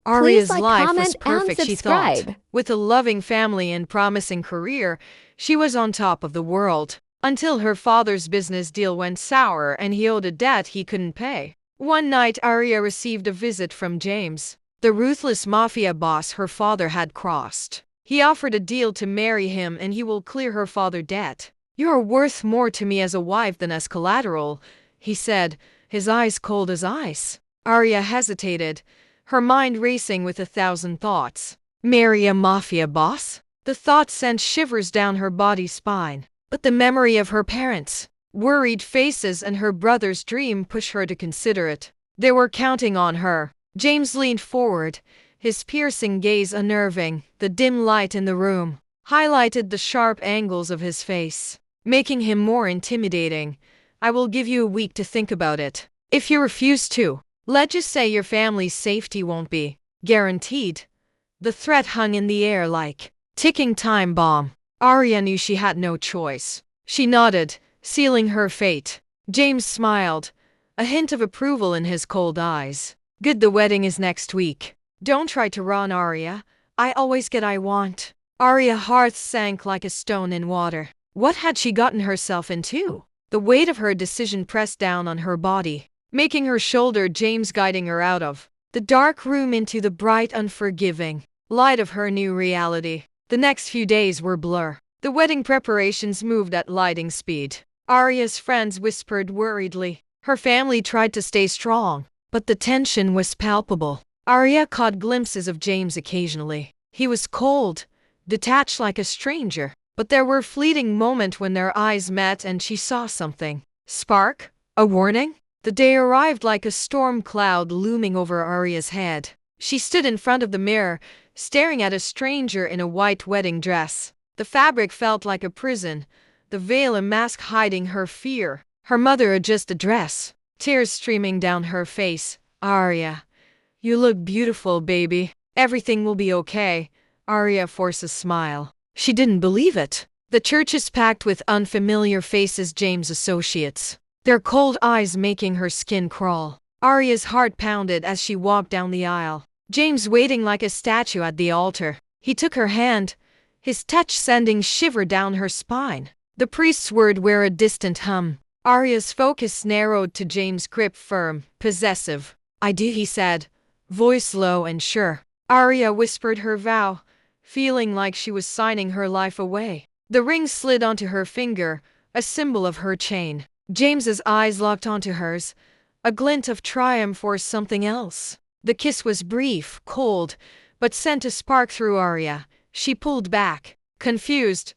Please Arya's like, life was comment, and perfect, she thought. subscribe. With a loving family and promising career, she was on top of the world. Until her father's business deal went sour and he owed a debt he couldn't pay. One night, Arya received a visit from James, the ruthless mafia boss her father had crossed. He offered a deal to marry him and he will clear her father's debt. "You're worth more to me as a wife than as collateral," he said, his eyes cold as ice. Arya hesitated, her mind racing with 1,000 thoughts. Marry a mafia boss? The thought sent shivers down her body spine. But the memory of her parents' worried faces and her brother's dream pushed her to consider it. They were counting on her. James leaned forward, his piercing gaze unnerving. The dim light in the room highlighted the sharp angles of his face, making him more intimidating. "I will give you a week to think about it. If you refuse to, let's just say your family's safety won't be guaranteed." The threat hung in the air like ticking time bomb. Arya knew she had no choice. She nodded, sealing her fate. James smiled, a hint of approval in his cold eyes. "Good, the wedding is next week. Don't try to run, Arya. I always get I want." Arya's heart sank like a stone in water. What had she gotten herself into? The weight of her decision pressed down on her body, making her shoulder James guiding her out of the dark room into the bright, unforgiving light of her new reality. The next few days were blur. The wedding preparations moved at lightning speed. Arya's friends whispered worriedly. Her family tried to stay strong, but the tension was palpable. Arya caught glimpses of James occasionally. He was cold, detached like a stranger, but there were fleeting moments when their eyes met and she saw something. Spark? A warning? The day arrived like a storm cloud looming over Arya's head. She stood in front of the mirror, staring at a stranger in a white wedding dress. The fabric felt like a prison, the veil a mask hiding her fear. Her mother adjusted the dress, tears streaming down her face. "Arya, you look beautiful, baby. Everything will be okay." Arya forced a smile. She didn't believe it. The church is packed with unfamiliar faces, James' associates, their cold eyes making her skin crawl. Arya's heart pounded as she walked down the aisle. James waiting like a statue at the altar. He took her hand, his touch sending shiver down her spine. The priest's words were a distant hum. Arya's focus narrowed to James' grip, firm, possessive. "I do," he said, voice low and sure. Arya whispered her vow, feeling like she was signing her life away. The ring slid onto her finger, a symbol of her chain. James's eyes locked onto hers, a glint of triumph or something else. The kiss was brief, cold, but sent a spark through Arya. She pulled back, confused.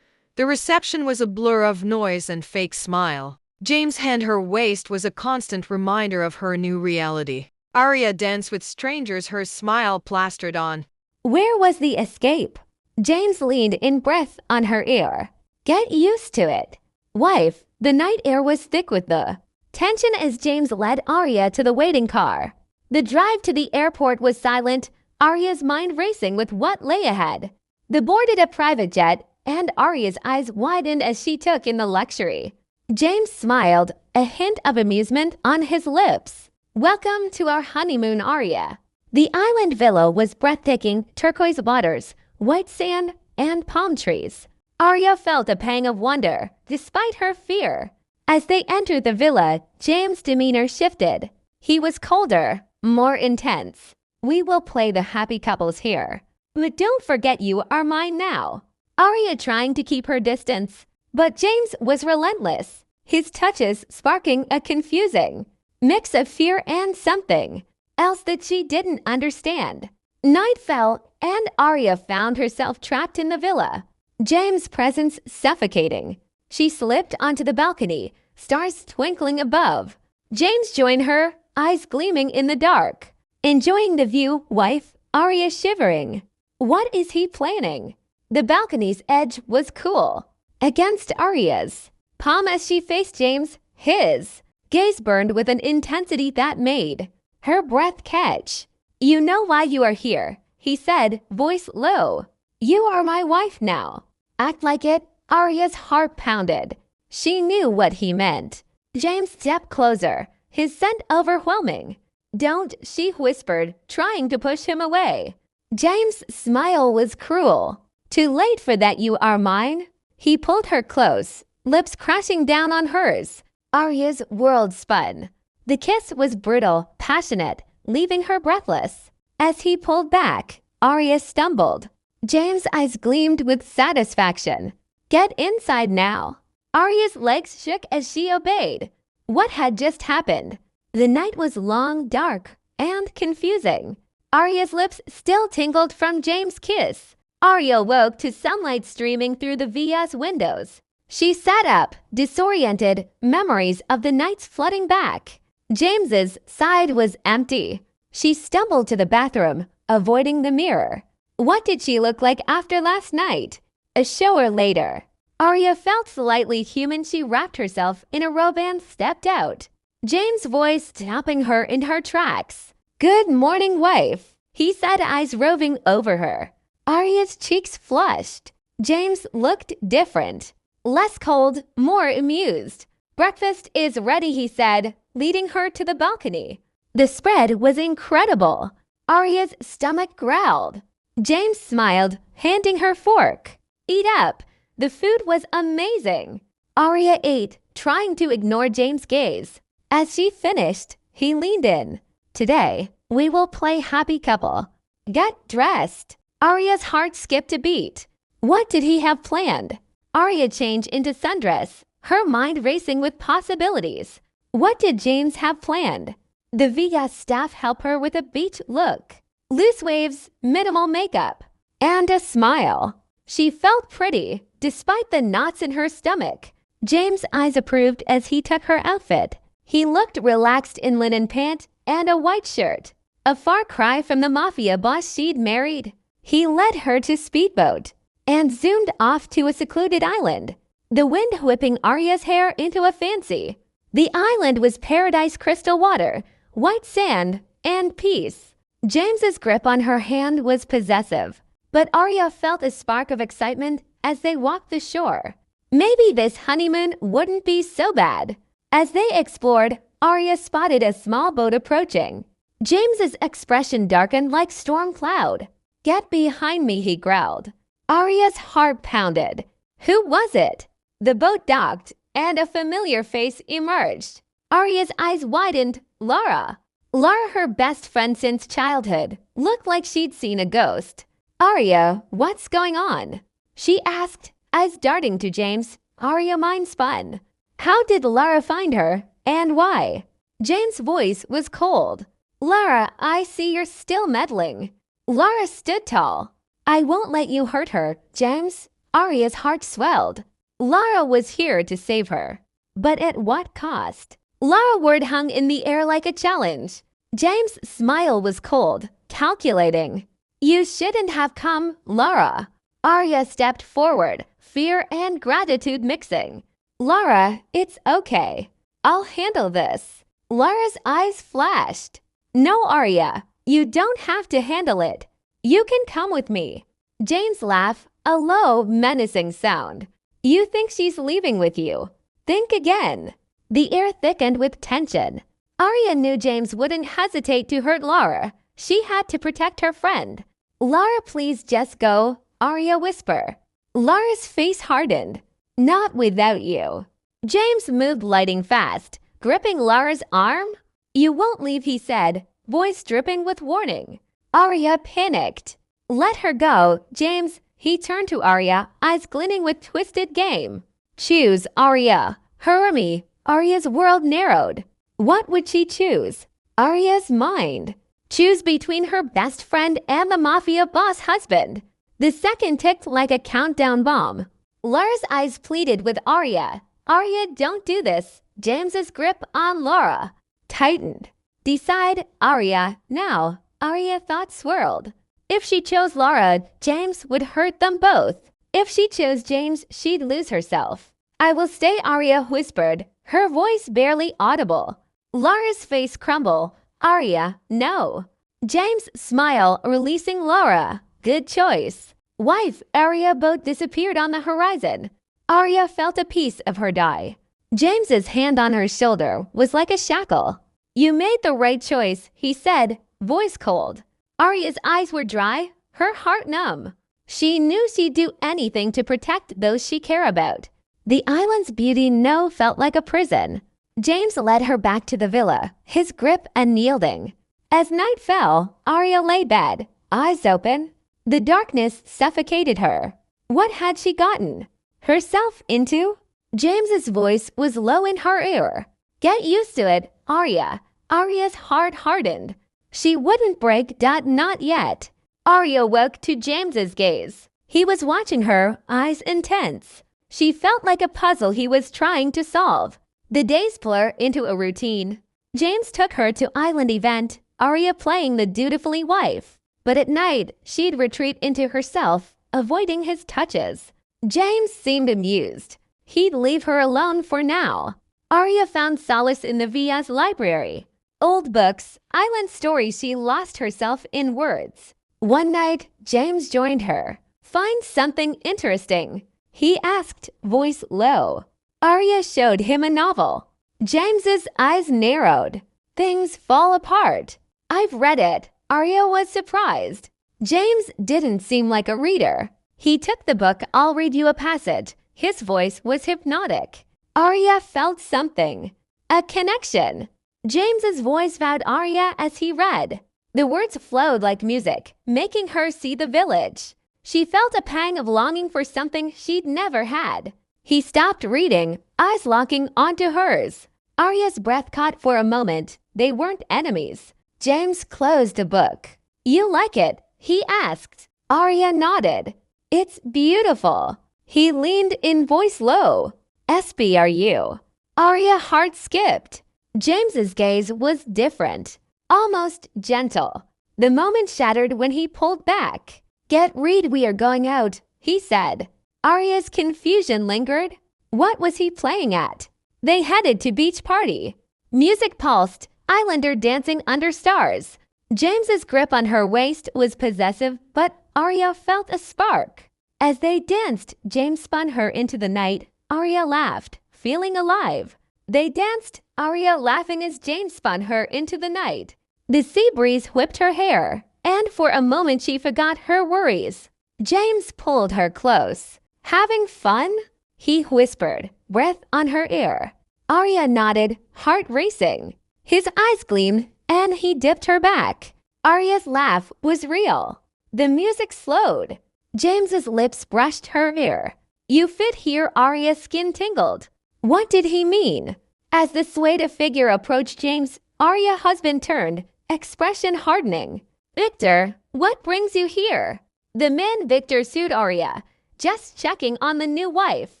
The reception was a blur of noise and fake smile. James' hand her waist was a constant reminder of her new reality. Arya danced with strangers, her smile plastered on. Where was the escape? James leaned in breath on her ear. Get used to it. Wife, the night air was thick with the tension as James led Arya to the waiting car. The drive to the airport was silent, Arya's mind racing with what lay ahead. They boarded a private jet, and Arya's eyes widened as she took in the luxury. James smiled, a hint of amusement on his lips. Welcome to our honeymoon, Arya. The island villa was breathtaking, turquoise waters, white sand, and palm trees. Arya felt a pang of wonder, despite her fear. As they entered the villa, James' demeanor shifted. He was colder, more intense. We will play the happy couples here. But don't forget you are mine now. Arya trying to keep her distance. But James was relentless, his touches sparking a confusing mix of fear and something else that she didn't understand. Night fell, and Arya found herself trapped in the villa, James' presence suffocating. She slipped onto the balcony, stars twinkling above. James joined her, eyes gleaming in the dark. Enjoying the view, wife, Arya shivering. What is he planning? The balcony's edge was cool against Arya's palm as she faced James, his gaze burned with an intensity that made her breath catch. You know why you are here, he said, voice low. You are my wife now. Act like it. Arya's heart pounded. She knew what he meant. James stepped closer, his scent overwhelming. "Don't," she whispered, trying to push him away. James' smile was cruel. "Too late for that, you are mine." He pulled her close, lips crashing down on hers. Arya's world spun. The kiss was brutal, passionate, leaving her breathless. As he pulled back, Arya stumbled. James' eyes gleamed with satisfaction. "Get inside now." Arya's legs shook as she obeyed. What had just happened? The night was long, dark, and confusing. Arya's lips still tingled from James' kiss. Arya woke to sunlight streaming through the villa's windows. She sat up, disoriented, memories of the nights flooding back. James's side was empty. She stumbled to the bathroom, avoiding the mirror. What did she look like after last night? A shower later, Arya felt slightly human. She wrapped herself in a robe and stepped out. James' voice stopping her in her tracks. "Good morning, wife," he said, eyes roving over her. Arya's cheeks flushed. James looked different. Less cold, more amused. "Breakfast is ready," he said, leading her to the balcony. The spread was incredible. Arya's stomach growled. James smiled, handing her fork. "Eat up." The food was amazing. Arya ate, trying to ignore James' gaze. As she finished, he leaned in. "Today, we will play happy couple. Get dressed." Arya's heart skipped a beat. What did he have planned? Arya changed into sundress, her mind racing with possibilities. What did James have planned? The Villa staff helped her with a beach look. Loose waves, minimal makeup, and a smile. She felt pretty, despite the knots in her stomach. James' eyes approved as he took her outfit. He looked relaxed in linen pant and a white shirt, a far cry from the Mafia Boss she'd married. He led her to speedboat and zoomed off to a secluded island, the wind whipping Arya's hair into a fancy. The island was paradise, crystal water, white sand, and peace. James's grip on her hand was possessive, but Arya felt a spark of excitement as they walked the shore. Maybe this honeymoon wouldn't be so bad. As they explored, Arya spotted a small boat approaching. James's expression darkened like storm cloud. "Get behind me," he growled. Arya's heart pounded. Who was it? The boat docked, and a familiar face emerged. Arya's eyes widened. Lara. Lara, her best friend since childhood, looked like she'd seen a ghost. "Arya, what's going on?" she asked, eyes darting to James. Arya mind spun. How did Lara find her, and why? James' voice was cold. "Lara, I see you're still meddling." Lara stood tall. "I won't let you hurt her, James." Arya's heart swelled. Lara was here to save her. But at what cost? Lara's word hung in the air like a challenge. James' smile was cold, calculating. "You shouldn't have come, Lara." Arya stepped forward, fear and gratitude mixing. "Lara, it's okay. I'll handle this." Lara's eyes flashed. "No, Arya, you don't have to handle it. You can come with me." James laughed, a low, menacing sound. "You think she's leaving with you? Think again." The air thickened with tension. Arya knew James wouldn't hesitate to hurt Lara. She had to protect her friend. "Lara, please just go," Arya whispered. Lara's face hardened. "Not without you." James moved lightning fast, gripping Lara's arm. "You won't leave," he said, voice dripping with warning. Arya panicked. "Let her go, James." He turned to Arya, eyes glinting with twisted game. "Choose, Arya." "Hurry me." Arya's world narrowed. What would she choose? Arya's mind. Choose between her best friend and the Mafia Boss husband. The second ticked like a countdown bomb. Lara's eyes pleaded with Arya. "Arya, don't do this." James's grip on Lara tightened. "Decide, Arya, now." Arya's thoughts swirled. If she chose Lara, James would hurt them both. If she chose James, she'd lose herself. "I will stay," Arya whispered, her voice barely audible. Lara's face crumbled. "Arya, no." James smiled, releasing Lara. "Good choice." Wife, Arya boat disappeared on the horizon. Arya felt a piece of her die. James's hand on her shoulder was like a shackle. You made the right choice, he said, voice cold. Arya's eyes were dry, her heart numb. She knew she'd do anything to protect those she cared about. The island's beauty now felt like a prison. James led her back to the villa, his grip unyielding. As night fell, Arya lay bed, eyes open. The darkness suffocated her. What had she gotten herself into? James's voice was low in her ear. Get used to it, Arya. Arya's heart hardened. She wouldn't break, not yet. Arya woke to James's gaze. He was watching her, eyes intense. She felt like a puzzle he was trying to solve. The days blur into a routine. James took her to island event, Arya playing the dutifully wife. But at night, she'd retreat into herself, avoiding his touches. James seemed amused. He'd leave her alone for now. Arya found solace in the Via's library. Old books, island stories she lost herself in words. One night, James joined her. Find something interesting, he asked, voice low. Arya showed him a novel. James's eyes narrowed. Things fall apart. I've read it. Arya was surprised. James didn't seem like a reader. He took the book. I'll read you a passage. His voice was hypnotic. Arya felt something. A connection. James's voice vowed Arya as he read. The words flowed like music, making her see the village. She felt a pang of longing for something she'd never had. He stopped reading, eyes locking onto hers. Arya's breath caught for a moment. They weren't enemies. James closed the book. You like it? He asked. Arya nodded. It's beautiful. He leaned in, voice low. SBRU. Arya heart skipped. James's gaze was different, almost gentle. The moment shattered when he pulled back. Get read, we are going out, he said. Arya's confusion lingered. What was he playing at? They headed to beach party. Music pulsed, islander dancing under stars. James's grip on her waist was possessive, but Arya felt a spark. As they danced, James spun her into the night. Arya laughed, feeling alive. They danced, Arya laughing as James spun her into the night. The sea breeze whipped her hair, and for a moment she forgot her worries. James pulled her close. Having fun? He whispered, breath on her ear. Arya nodded, heart racing. His eyes gleamed, and he dipped her back. Arya's laugh was real. The music slowed. James's lips brushed her ear. You fit here, Arya's skin tingled. What did he mean? As the swayed figure approached James, Arya's husband turned, expression hardening. Victor, what brings you here? The man Victor sued Arya, just checking on the new wife.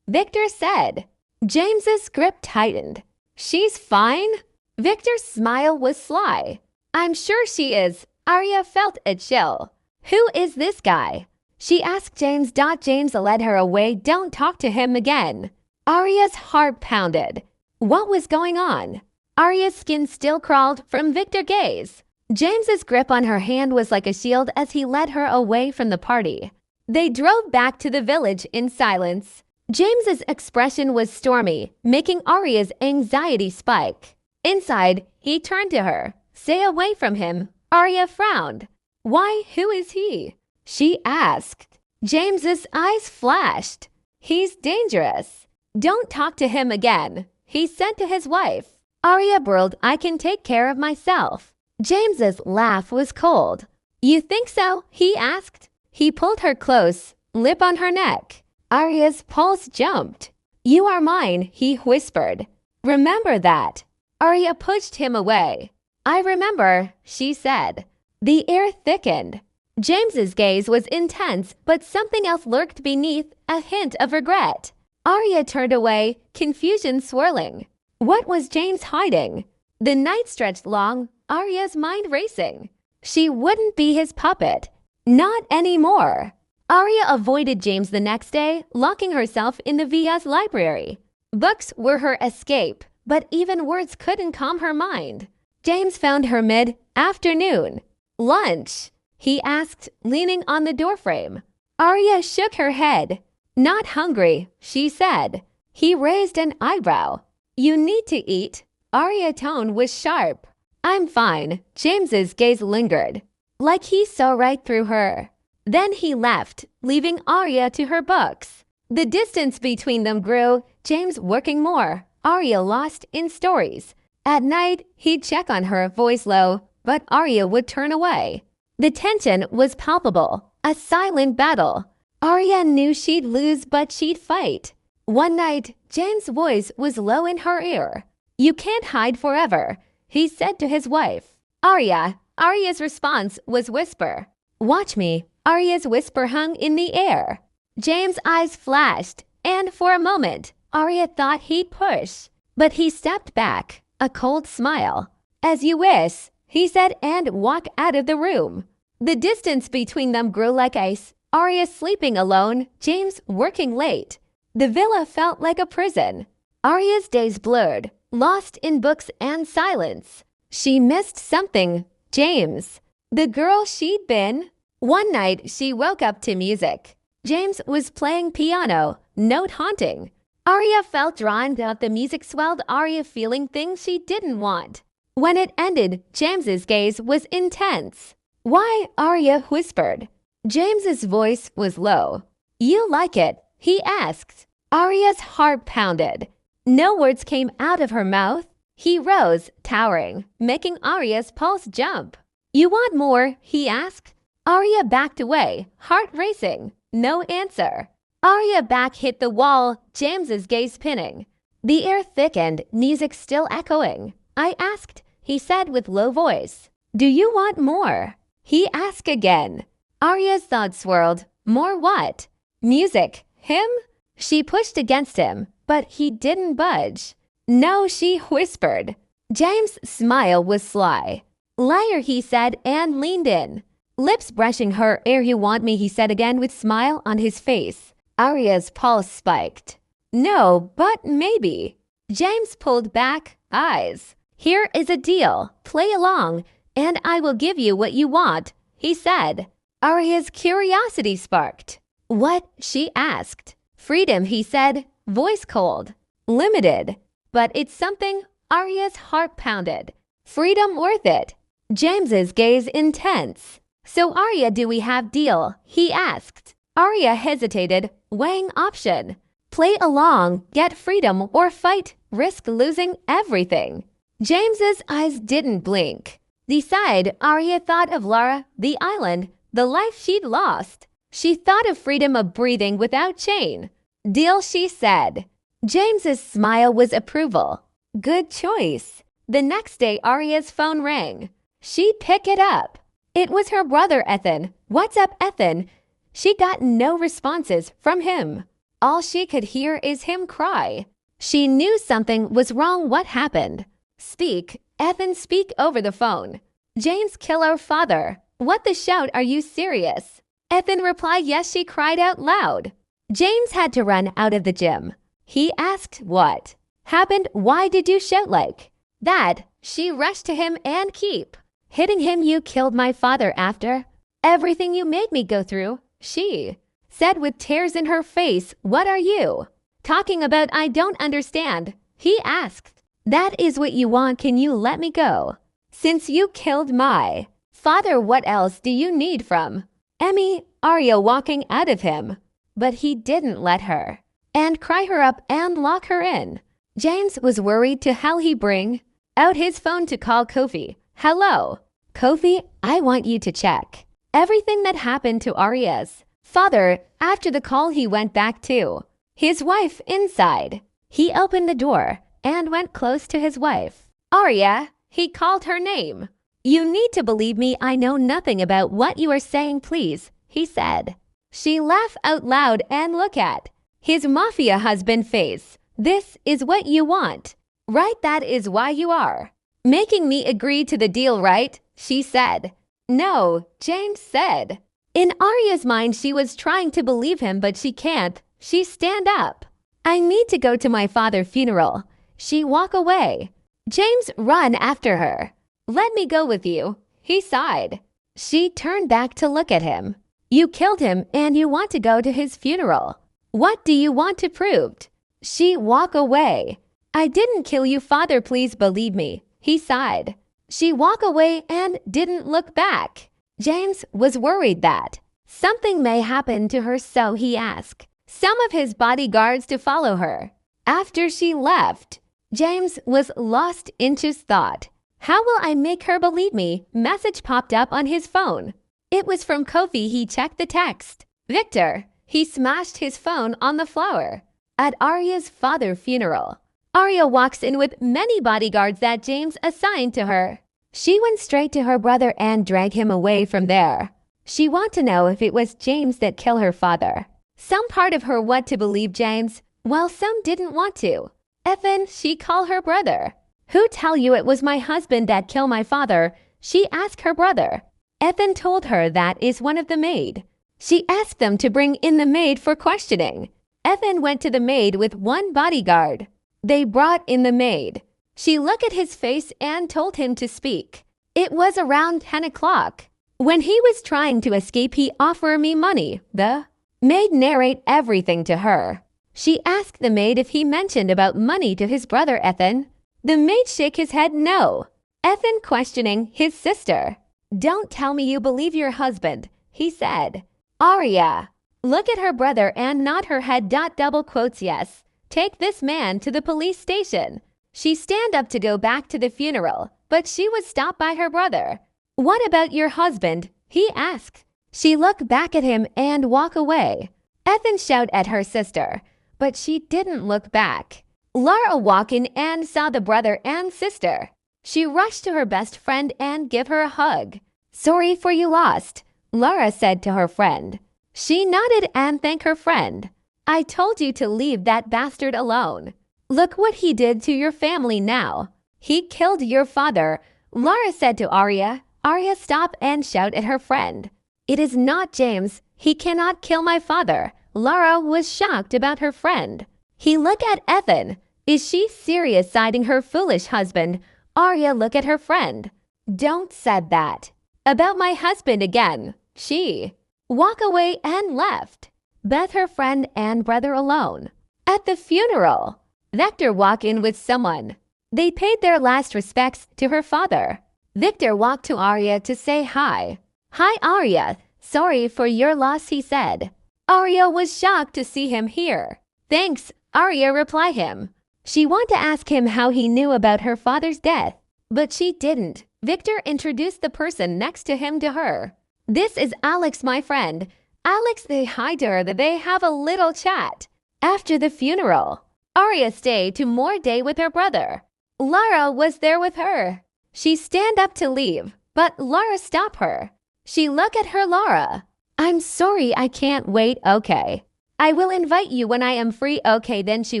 Victor said. James's grip tightened. She's fine? Victor's smile was sly. I'm sure she is. Arya felt a chill. Who is this guy? She asked James. James led her away. Don't talk to him again. Arya's heart pounded. What was going on? Arya's skin still crawled from Victor's gaze. James's grip on her hand was like a shield as he led her away from the party. They drove back to the village in silence. James's expression was stormy, making Arya's anxiety spike. Inside, he turned to her. Stay away from him. Arya frowned. Why, who is he? She asked. James's eyes flashed. He's dangerous. Don't talk to him again, he said to his wife. Arya burled, I can take care of myself. James's laugh was cold. You think so? He asked. He pulled her close, lip on her neck. Arya's pulse jumped. You are mine, he whispered. Remember that. Arya pushed him away. I remember, she said. The air thickened. James's gaze was intense, but something else lurked beneath, a hint of regret. Arya turned away, confusion swirling. What was James hiding? The night stretched long, Arya's mind racing. She wouldn't be his puppet. Not anymore. Arya avoided James the next day, locking herself in the Via's library. Books were her escape, but even words couldn't calm her mind. James found her mid-afternoon. Lunch, he asked, leaning on the doorframe. Arya shook her head. Not hungry, she said. He raised an eyebrow. You need to eat. Arya's tone was sharp. I'm fine. James's gaze lingered, like he saw right through her. Then he left, leaving Arya to her books. The distance between them grew, James working more, Arya lost in stories. At night, he'd check on her, voice low, but Arya would turn away. The tension was palpable, a silent battle. Arya knew she'd lose, but she'd fight. One night, James' voice was low in her ear. You can't hide forever, he said to his wife. Arya's response was whisper. Watch me. Arya's whisper hung in the air. James' eyes flashed, and for a moment, Arya thought he'd push. But he stepped back, a cold smile. As you wish, he said, and walked out of the room. The distance between them grew like ice. Arya sleeping alone, James working late. The villa felt like a prison. Arya's days blurred, lost in books and silence. She missed something, James, the girl she'd been. One night, she woke up to music. James was playing piano, note haunting. Arya felt drawn out. The music swelled Arya feeling things she didn't want. When it ended, James's gaze was intense. Why? Arya whispered. James's voice was low. You like it? He asked. Arya's heart pounded. No words came out of her mouth. He rose, towering, making Arya's pulse jump. You want more? He asked. Arya backed away, heart racing. No answer. Arya's back hit the wall, James's gaze pinning. The air thickened, music still echoing. I asked, he said with low voice. Do you want more? He asked again. Arya's thoughts swirled. More what? Music. Him? She pushed against him, but he didn't budge. No, she whispered. James' smile was sly. Liar, he said, and leaned in. Lips brushing her ear. You want me, he said again with smile on his face. Arya's pulse spiked. No, but maybe. James pulled back, eyes. Here is a deal. Play along, and I will give you what you want, he said. Arya's curiosity sparked. What? She asked. Freedom, he said, voice cold. Limited. But it's something. Arya's heart pounded. Freedom worth it. James's gaze intense. So Arya, do we have deal? He asked. Arya hesitated, weighing option. Play along, get freedom, or fight, risk losing everything. James's eyes didn't blink. Beside, Arya thought of Lara, the island, the life she'd lost. She thought of freedom of breathing without chain. Deal, she said. James's smile was approval. Good choice. The next day, Arya's phone rang. She'd pick it up. It was her brother, Ethan. What's up, Ethan? She got no responses from him. All she could hear is him cry. She knew something was wrong. What happened? Speak, Ethan, speak over the phone. James kill our father. What the shout? Are you serious? Ethan replied yes. She cried out loud. James had to run out of the gym. He asked what happened. Why did you shout like that? She rushed to him and keep hitting him. You killed my father after everything you made me go through, she said with tears in her face. What are you talking about? I don't understand. He asked. That is what you want. Can you let me go? Since you killed my father, what else do you need from Emmy? Arya walking out of him. But he didn't let her and cry her up and lock her in. James was worried. To how he bring out his phone to call Kofi. Hello, Kofi, I want you to check everything that happened to Arya's father. After the call, he went back to his wife inside. He opened the door and went close to his wife. Arya, he called her name. You need to believe me. I know nothing about what you are saying, please, he said. She laughed out loud and looked at his mafia husband face. This is what you want, right? That is why you are making me agree to the deal, right? She said. No, James said. In Arya's mind, she was trying to believe him, but she can't. She stand up. I need to go to my father's funeral. She walk away. James run after her. Let me go with you, he sighed. She turned back to look at him. You killed him and you want to go to his funeral. What do you want to prove? She walk away. I didn't kill you, father, please believe me, he sighed. She walked away and didn't look back. James was worried that something may happen to her, so he asked some of his bodyguards to follow her. After she left, James was lost into thought. How will I make her believe me? Message popped up on his phone. It was from Kofi. He checked the text. Victor. He smashed his phone on the floor. At Arya's father's funeral, Arya walks in with many bodyguards that James assigned to her. She went straight to her brother and dragged him away from there. She wanted to know if it was James that killed her father. Some part of her wanted to believe James, while some didn't want to. Evan, she called her brother. Who tell you it was my husband that killed my father? She asked her brother. Evan told her that is one of the maid. She asked them to bring in the maid for questioning. Evan went to the maid with one bodyguard. They brought in the maid. She looked at his face and told him to speak. It was around 10 o'clock. When he was trying to escape, he offered me money. The maid narrate everything to her. She asked the maid if he mentioned about money to his brother Ethan. The maid shook his head no. Ethan questioning his sister. Don't tell me you believe your husband, he said. Arya, look at her brother and nod her head. Double quotes yes. Take this man to the police station. She stand up to go back to the funeral, but she was stopped by her brother. What about your husband? He asked. She looked back at him and walked away. Ethan shouted at her sister, but she didn't look back. Lara walked in and saw the brother and sister. She rushed to her best friend and gave her a hug. Sorry for you lost, Lara said to her friend. She nodded and thanked her friend. I told you to leave that bastard alone. Look what he did to your family now. He killed your father, Lara said to Arya. Arya stopped and shouted at her friend. It is not James. He cannot kill my father. Lara was shocked about her friend. He looked at Ethan. Is she serious citing her foolish husband? Arya looked at her friend. Don't said that. About my husband again. She walked away and left. Beth, her friend and brother alone. At the funeral, Victor walked in with someone. They paid their last respects to her father. Victor walked to Arya to say hi. Hi Arya, sorry for your loss, he said. Arya was shocked to see him here. Thanks, Arya replied him. She wanted to ask him how he knew about her father's death, but she didn't. Victor introduced the person next to him to her. This is Alex, my friend. Alex, they hi to her that they have a little chat. After the funeral, Arya stayed to more day with her brother. Lara was there with her. She stand up to leave, but Lara stopped her. She looked at her Lara. I'm sorry, I can't wait, okay. I will invite you when I am free, okay. Then she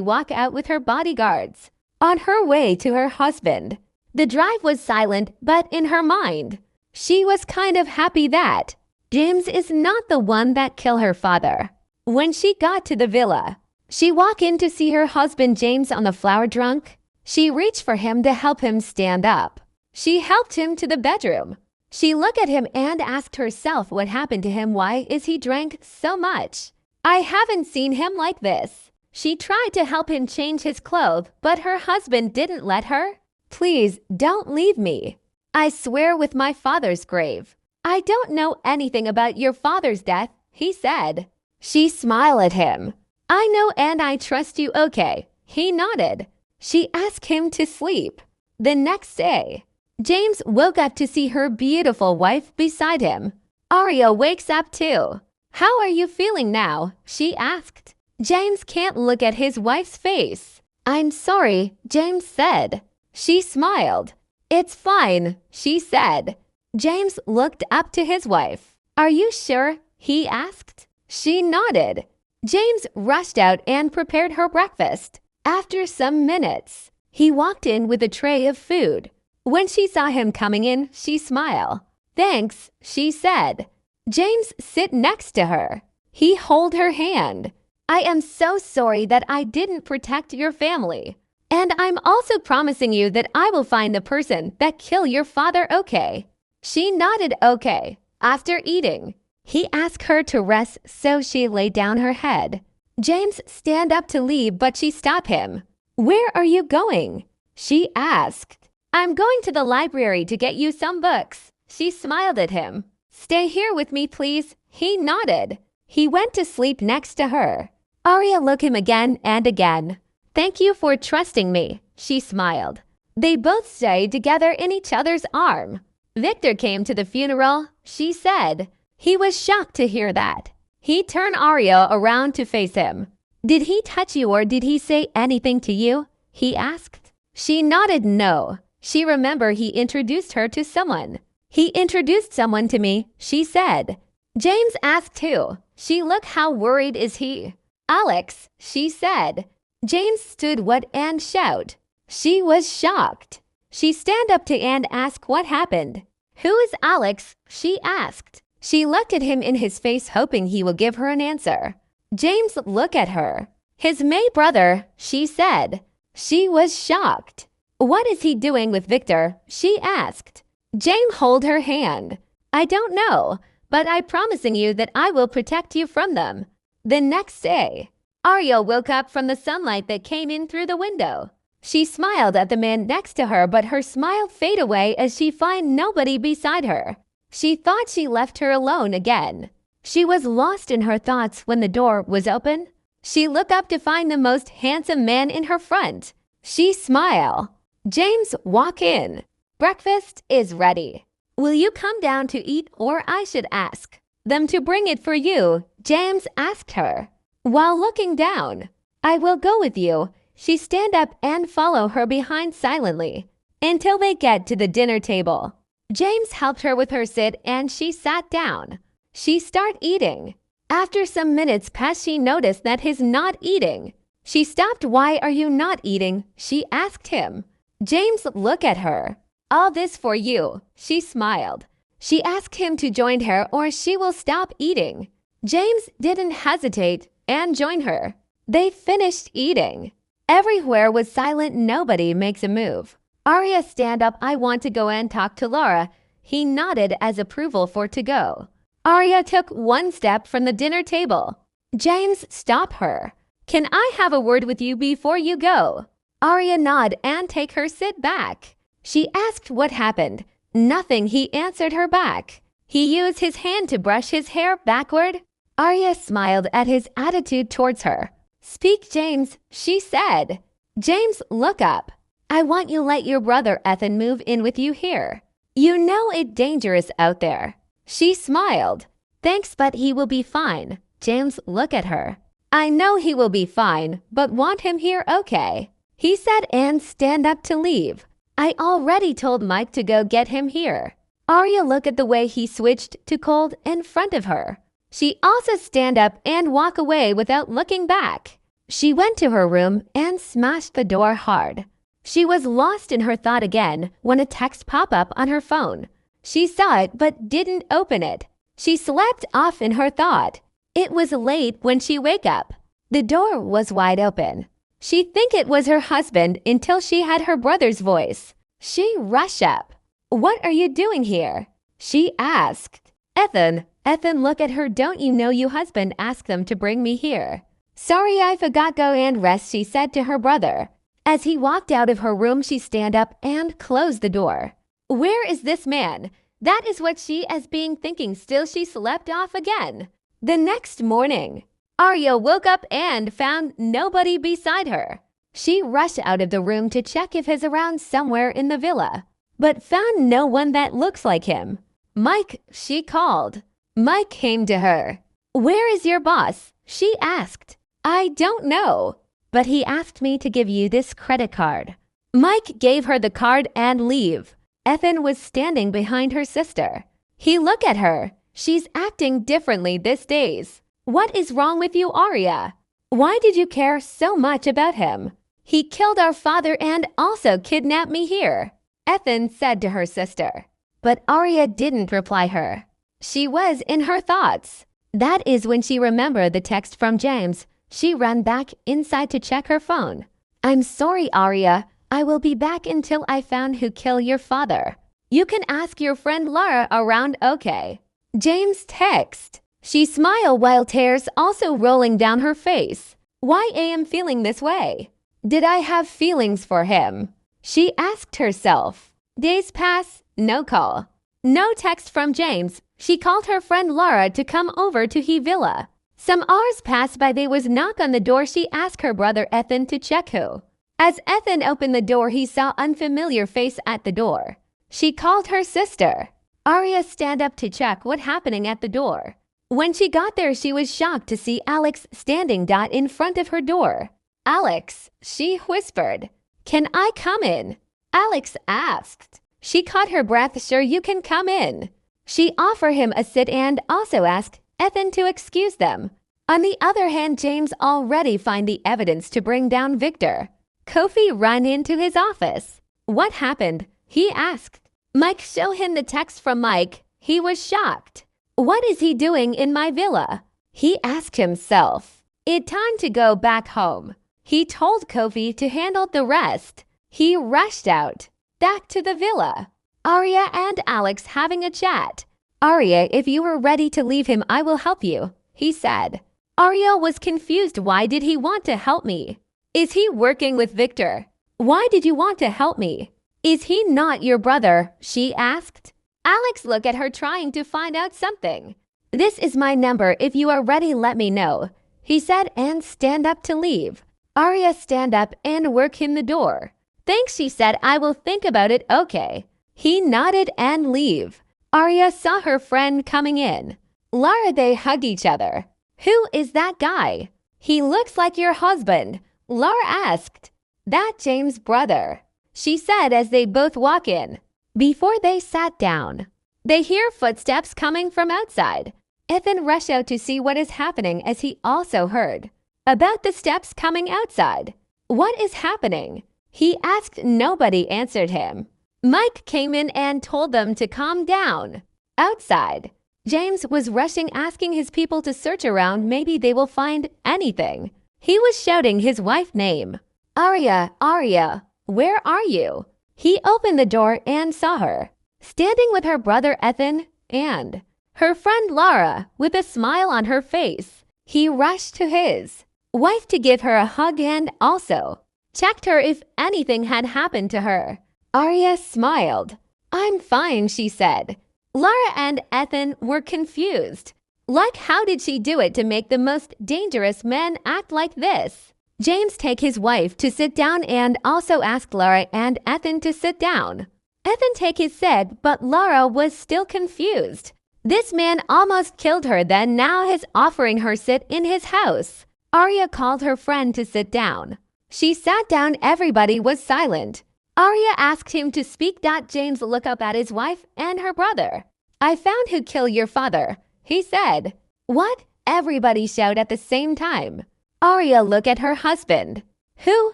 walked out with her bodyguards. On her way to her husband. The drive was silent, but in her mind, she was kind of happy that James is not the one that killed her father. When she got to the villa, she walked in to see her husband James on the floor drunk. She reached for him to help him stand up. She helped him to the bedroom. She looked at him and asked herself what happened to him. Why is he drank so much? I haven't seen him like this. She tried to help him change his clothes, but her husband didn't let her. Please don't leave me. I swear with my father's grave. I don't know anything about your father's death, he said. She smiled at him. I know and I trust you, okay. He nodded. She asked him to sleep. The next day, James woke up to see her beautiful wife beside him. Arya wakes up too. How are you feeling now? She asked. James can't look at his wife's face. I'm sorry, James said. She smiled. It's fine, she said. James looked up to his wife. Are you sure? He asked. She nodded. James rushed out and prepared her breakfast. After some minutes, he walked in with a tray of food. When she saw him coming in, she smiled. Thanks, she said. James sit next to her. He hold her hand. I am so sorry that I didn't protect your family. And I'm also promising you that I will find the person that killed your father, okay? She nodded okay. After eating, he asked her to rest, so she laid down her head. James stand up to leave, but she stopped him. Where are you going? She asked. I'm going to the library to get you some books. She smiled at him. Stay here with me, please. He nodded. He went to sleep next to her. Arya looked him again and again. Thank you for trusting me, she smiled. They both stayed together in each other's arm. Victor came to the funeral, she said. He was shocked to hear that. He turned Arya around to face him. Did he touch you or did he say anything to you? He asked. She nodded no. She remembered he introduced her to someone. He introduced someone to me, she said. James asked too. She looked how worried is he. Alex, she said. James stood what and shout. She was shocked. She stand up to and ask what happened. Who is Alex? She asked. She looked at him in his face hoping he would give her an answer. James looked at her. His May brother, she said. She was shocked. What is he doing with Victor? She asked. James held her hand. I don't know, but I'm promising you that I will protect you from them. The next day, Arya woke up from the sunlight that came in through the window. She smiled at the man next to her, but her smile faded away as she found nobody beside her. She thought she left her alone again. She was lost in her thoughts when the door was open. She looked up to find the most handsome man in her front. She smiled. James walked in. Breakfast is ready. Will you come down to eat or I should ask them to bring it for you? James asked her. While looking down, I will go with you. She stand up and follow her behind silently until they get to the dinner table. James helped her with her sit and she sat down. She started eating. After some minutes passed, she noticed that he's not eating. She stopped. Why are you not eating? She asked him. James looked at her. All this for you. She smiled. She asked him to join her or she will stop eating. James didn't hesitate and joined her. They finished eating. Everywhere was silent. Nobody makes a move. Arya stand up. I want to go and talk to Laura. He nodded as approval for to go. Arya took one step from the dinner table. James stopped her. Can I have a word with you before you go? Arya nodded and take her sit back. She asked what happened. Nothing, he answered her back. He used his hand to brush his hair backward. Arya smiled at his attitude towards her. Speak, James, she said. James, look up. I want you let your brother Ethan move in with you here. You know it's dangerous out there. She smiled. Thanks, but he will be fine. James looked at her. I know he will be fine, but want him here okay? He said and stand up to leave. I already told Mike to go get him here. Arya looked at the way he switched to cold in front of her. She also stand up and walk away without looking back. She went to her room and smashed the door hard. She was lost in her thought again when a text popped up on her phone. She saw it but didn't open it. She slept off in her thought. It was late when she wake up. The door was wide open. She think it was her husband until she had her brother's voice. She rushed up. What are you doing here? She asked. Ethan looked at her. Don't you know your husband asked them to bring me here? Sorry, I forgot. Go and rest, she said to her brother. As he walked out of her room, she stand up and closed the door. Where is this man? That is what she as being thinking. Still she slept off again. The next morning, Arya woke up and found nobody beside her. She rushed out of the room to check if he's around somewhere in the villa, but found no one that looks like him. Mike, she called. Mike came to her. Where is your boss? She asked. I don't know, but he asked me to give you this credit card. Mike gave her the card and leave. Ethan was standing behind her sister. He looked at her. She's acting differently these days. What is wrong with you, Arya? Why did you care so much about him? He killed our father and also kidnapped me here, Ethan said to her sister. But Arya didn't reply her. She was in her thoughts. That is when she remembered the text from James. She ran back inside to check her phone. I'm sorry, Arya. I will be back until I found who killed your father. You can ask your friend Laura around, okay? James text. She smiled while tears also rolling down her face. Why am I feeling this way? Did I have feelings for him? She asked herself. Days pass, no call. No text from James. She called her friend Laura to come over to he villa. Some hours passed by. There was knock on the door. She asked her brother Ethan to check who. As Ethan opened the door, he saw unfamiliar face at the door. She called her sister. Arya stand up to check what happening at the door. When she got there, she was shocked to see Alex standing in front of her door. Alex, she whispered. Can I come in? Alex asked. She caught her breath. Sure, you can come in. She offered him a sit and also asked Ethan to excuse them. On the other hand, James already found the evidence to bring down Victor. Kofi ran into his office. What happened? He asked. Mike showed him the text from Mike. He was shocked. What is he doing in my villa? He asked himself. It's time to go back home. He told Kofi to handle the rest. He rushed out, back to the villa. Arya and Alex having a chat. Arya, if you are ready to leave him, I will help you, he said. Arya was confused. Why did he want to help me? Is he working with Victor? Why did you want to help me? Is he not your brother? She asked. Alex looked at her trying to find out something. This is my number. If you are ready, let me know, he said and stand up to leave. Arya stand up and work in the door. Thanks, she said. I will think about it. Okay. He nodded and leave. Arya saw her friend coming in. Lara, they hug each other. Who is that guy? He looks like your husband, Lara asked. That James' brother, she said as they both walk in. Before they sat down, they hear footsteps coming from outside. Ethan rushed out to see what is happening as he also heard about the steps coming outside. What is happening? He asked. Nobody answered him. Mike came in and told them to calm down. Outside, James was rushing, asking his people to search around. Maybe they will find anything. He was shouting his wife's name. Arya, Arya, where are you? He opened the door and saw her, standing with her brother Ethan and her friend Lara with a smile on her face. He rushed to his wife to give her a hug and also checked her if anything had happened to her. Arya smiled. I'm fine, she said. Lara and Ethan were confused. Like, how did she do it to make the most dangerous men act like this? James take his wife to sit down and also ask Lara and Ethan to sit down. Ethan take his seat, but Lara was still confused. This man almost killed her, then now he's offering her sit in his house. Arya called her friend to sit down. She sat down. Everybody was silent. Arya asked him to speak. James looked up at his wife and her brother. I found who killed your father, he said. What? Everybody shouted at the same time. Arya looked at her husband. Who?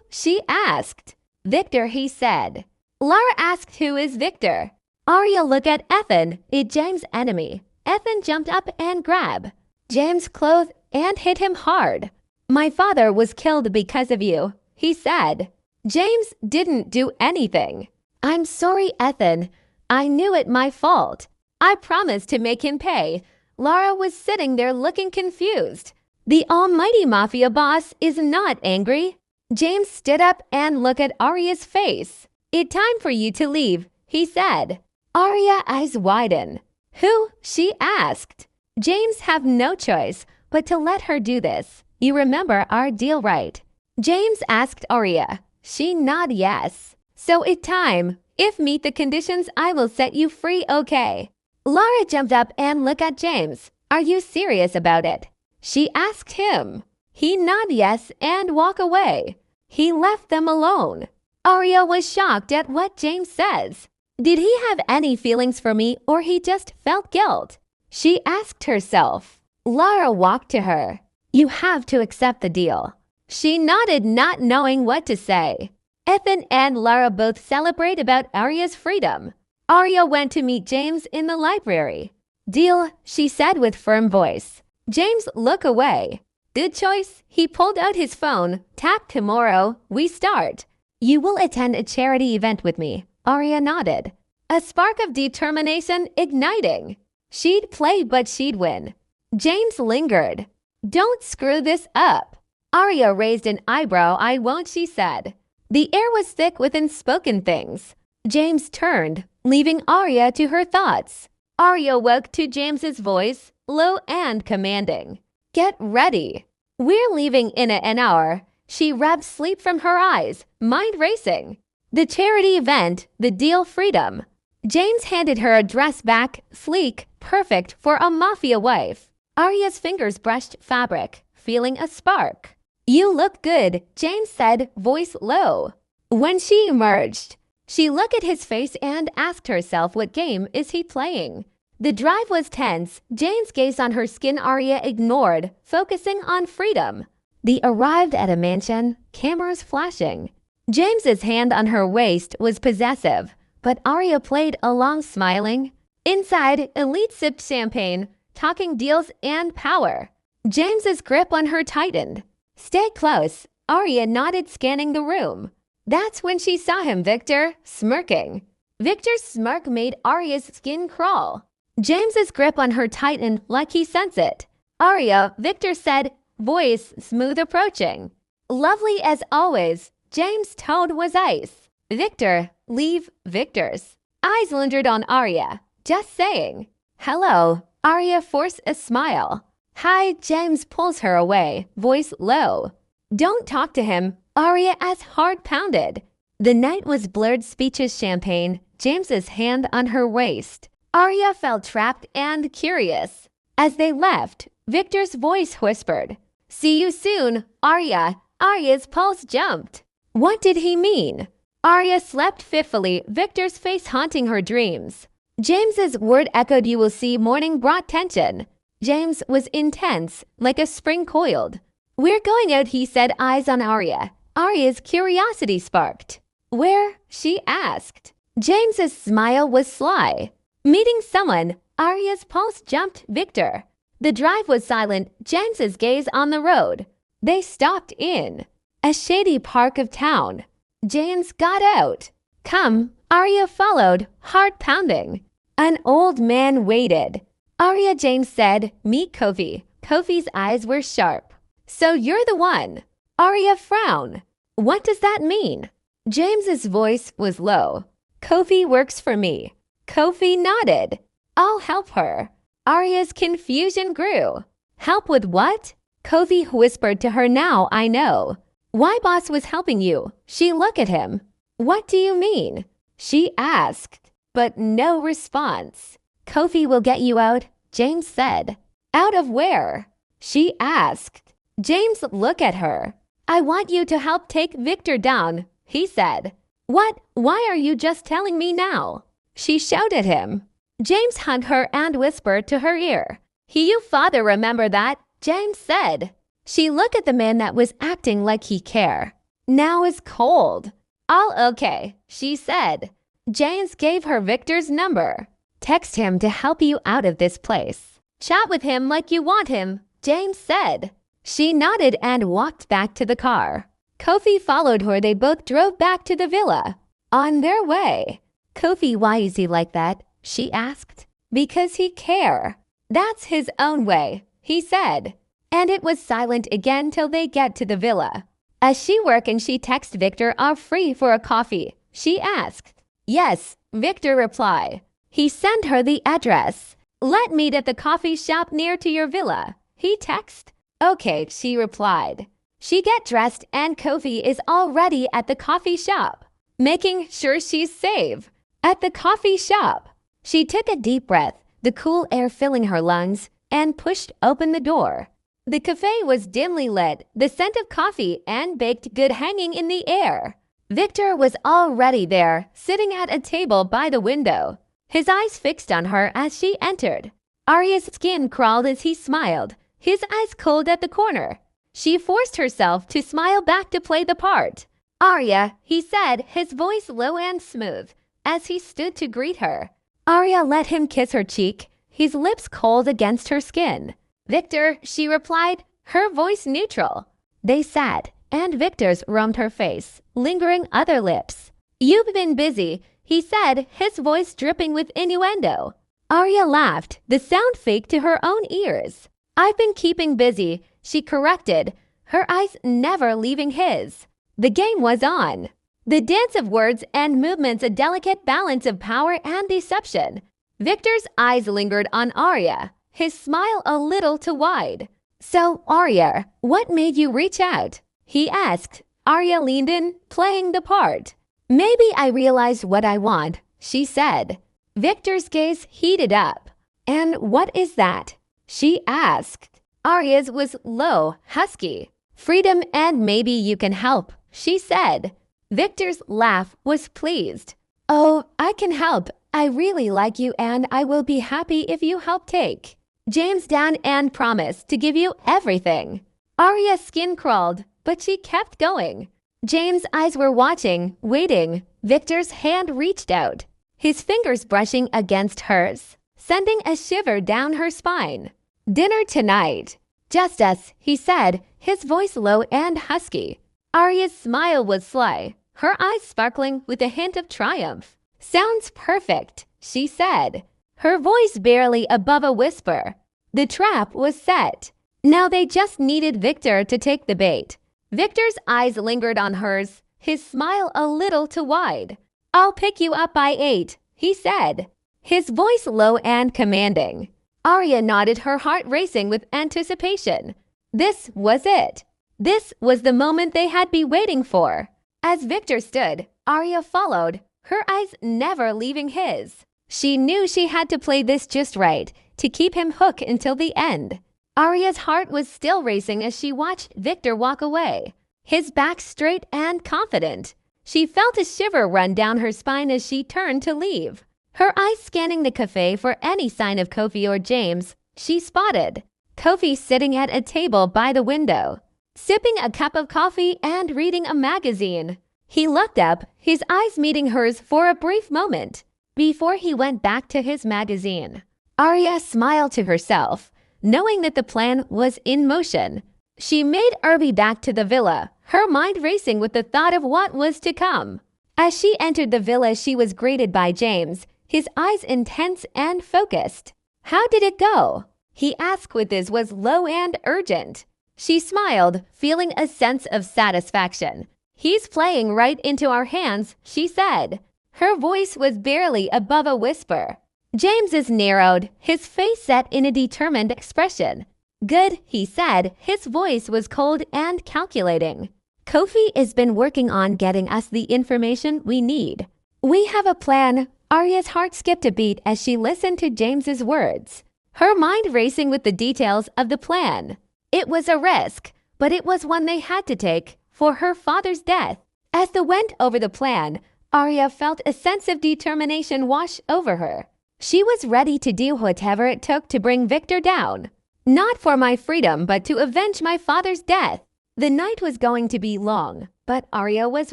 She asked. Victor, he said. Lara asked, who is Victor? Arya looked at Ethan. It's James' enemy. Ethan jumped up and grabbed James' clothes and hit him hard. My father was killed because of you, he said. James didn't do anything. I'm sorry, Ethan. I knew it my fault. I promised to make him pay. Lara was sitting there looking confused. The almighty Mafia Boss is not angry. James stood up and looked at Arya's face. It's time for you to leave, he said. Arya eyes widened. Who? She asked. James have no choice but to let her do this. You remember our deal, right? James asked Arya. She nodded yes. So it's time. If meet the conditions, I will set you free, okay? Lara jumped up and looked at James. Are you serious about it? She asked him. He nodded yes and walked away. He left them alone. Arya was shocked at what James says. Did he have any feelings for me or he just felt guilt? She asked herself. Lara walked to her. You have to accept the deal. She nodded, not knowing what to say. Ethan and Lara both celebrate about Arya's freedom. Arya went to meet James in the library. Deal, she said with firm voice. James looked away. Good choice. He pulled out his phone. Tap tomorrow. We start. You will attend a charity event with me. Arya nodded. A spark of determination igniting. She'd play, but she'd win. James lingered. Don't screw this up. Arya raised an eyebrow. I won't, she said. The air was thick with unspoken things. James turned, leaving Arya to her thoughts. Arya woke to James's voice, low and commanding. Get ready. We're leaving in an hour. She rubbed sleep from her eyes, mind racing. The charity event, the deal freedom. James handed her a dress back, sleek, perfect for a mafia wife. Arya's fingers brushed fabric, feeling a spark. You look good, James said, voice low. When she emerged, she looked at his face and asked herself, what game is he playing? The drive was tense. James' gaze on her skin Arya ignored, focusing on freedom. They arrived at a mansion, cameras flashing. James's hand on her waist was possessive, but Arya played along, smiling. Inside, Elite sipped champagne, talking deals and power. James's grip on her tightened. Stay close. Arya nodded, scanning the room. That's when she saw him, Victor, smirking. Victor's smirk made Arya's skin crawl. James's grip on her tightened like he sensed it. Arya, Victor said, voice smooth approaching. Lovely as always. James' tone was ice. Victor, leave Victor's. Eyes lingered on Arya. Just saying. Hello. Arya forced a smile. Hi. James pulls her away, voice low. Don't talk to him. Arya as heart pounded. The night was blurred, speeches champagne, James's hand on her waist. Arya felt trapped and curious. As they left, Victor's voice whispered, see you soon, Arya. Arya's pulse jumped. What did he mean? Arya slept fitfully, Victor's face haunting her dreams. James's word echoed, you will see, morning brought tension. James was intense, like a spring coiled. We're going out, he said, eyes on Arya. Arya's curiosity sparked. Where? She asked. James's smile was sly. Meeting someone, Arya's pulse jumped. Victor. The drive was silent, James's gaze on the road. They stopped in a shady park of town. James got out. Come. Arya followed, heart pounding. An old man waited. Arya, James said, meet Kofi. Kofi's eyes were sharp. So you're the one. Arya frowned. What does that mean? James's voice was low. Kofi works for me. Kofi nodded. I'll help her. Arya's confusion grew. Help with what? Kofi whispered to her, now I know. Why boss was helping you? She looked at him. What do you mean? She asked, but no response. Kofi will get you out, James said. Out of where? She asked. James looked at her. I want you to help take Victor down, he said. What? Why are you just telling me now? She shouted at him. James hugged her and whispered to her ear. You father remember that, James said. She looked at the man that was acting like he cared. Now is cold. All okay, she said. James gave her Victor's number. Text him to help you out of this place. Chat with him like you want him, James said. She nodded and walked back to the car. Kofi followed her. They both drove back to the villa. On their way. Kofi, why is he like that? She asked. Because he care. That's his own way, he said. And it was silent again till they get to the villa. As she work and she text Victor, are free for a coffee? She asked. Yes, Victor replied. He sent her the address. Let meet at the coffee shop near to your villa. He text. Okay, she replied. She get dressed and Kofi is already at the coffee shop, making sure she's safe. At the coffee shop, she took a deep breath, the cool air filling her lungs, and pushed open the door. The cafe was dimly lit, the scent of coffee and baked good hanging in the air. Victor was already there, sitting at a table by the window, his eyes fixed on her as she entered. Arya's skin crawled as he smiled, his eyes cold at the corner. She forced herself to smile back to play the part. Arya, he said, his voice low and smooth, as he stood to greet her. Arya let him kiss her cheek, his lips cold against her skin. Victor, she replied, her voice neutral. They sat, and Victor's roamed her face, lingering other lips. You've been busy, he said, his voice dripping with innuendo. Arya laughed, the sound fake to her own ears. I've been keeping busy, she corrected, her eyes never leaving his. The game was on. The dance of words and movements, a delicate balance of power and deception. Victor's eyes lingered on Arya, his smile a little too wide. "So, Arya, what made you reach out?" he asked. Arya leaned in, playing the part. "Maybe I realized what I want," she said. Victor's gaze heated up. "And what is that?" she asked. Arya's was low, husky. "Freedom, and maybe you can help," she said. Victor's laugh was pleased. "Oh, I can help. I really like you and I will be happy if you help take James down and promise to give you everything." Arya's skin crawled, but she kept going. James' eyes were watching, waiting. Victor's hand reached out, his fingers brushing against hers, sending a shiver down her spine. "Dinner tonight. Just us," he said, his voice low and husky. Arya's smile was sly, her eyes sparkling with a hint of triumph. "Sounds perfect," she said, her voice barely above a whisper. The trap was set. Now they just needed Victor to take the bait. Victor's eyes lingered on hers, his smile a little too wide. "I'll pick you up by 8, he said, his voice low and commanding. Arya nodded, her heart racing with anticipation. This was it. This was the moment they had been waiting for. As Victor stood, Arya followed, her eyes never leaving his. She knew she had to play this just right to keep him hooked until the end. Arya's heart was still racing as she watched Victor walk away, his back straight and confident. She felt a shiver run down her spine as she turned to leave. Her eyes scanning the cafe for any sign of Kofi or James, she spotted Kofi sitting at a table by the window, sipping a cup of coffee and reading a magazine. He looked up, his eyes meeting hers for a brief moment, before he went back to his magazine. Arya smiled to herself, knowing that the plan was in motion. She made Irby back to the villa, her mind racing with the thought of what was to come. As she entered the villa, she was greeted by James, his eyes intense and focused. "How did it go?" he asked with his was low and urgent. She smiled, feeling a sense of satisfaction. "He's playing right into our hands," she said. Her voice was barely above a whisper. James's narrowed, his face set in a determined expression. "Good," he said, his voice was cold and calculating. "Kofi has been working on getting us the information we need. We have a plan." Arya's heart skipped a beat as she listened to James's words, her mind racing with the details of the plan. It was a risk, but it was one they had to take for her father's death. As they went over the plan, Arya felt a sense of determination wash over her. She was ready to do whatever it took to bring Victor down. Not for my freedom, but to avenge my father's death. The night was going to be long, but Arya was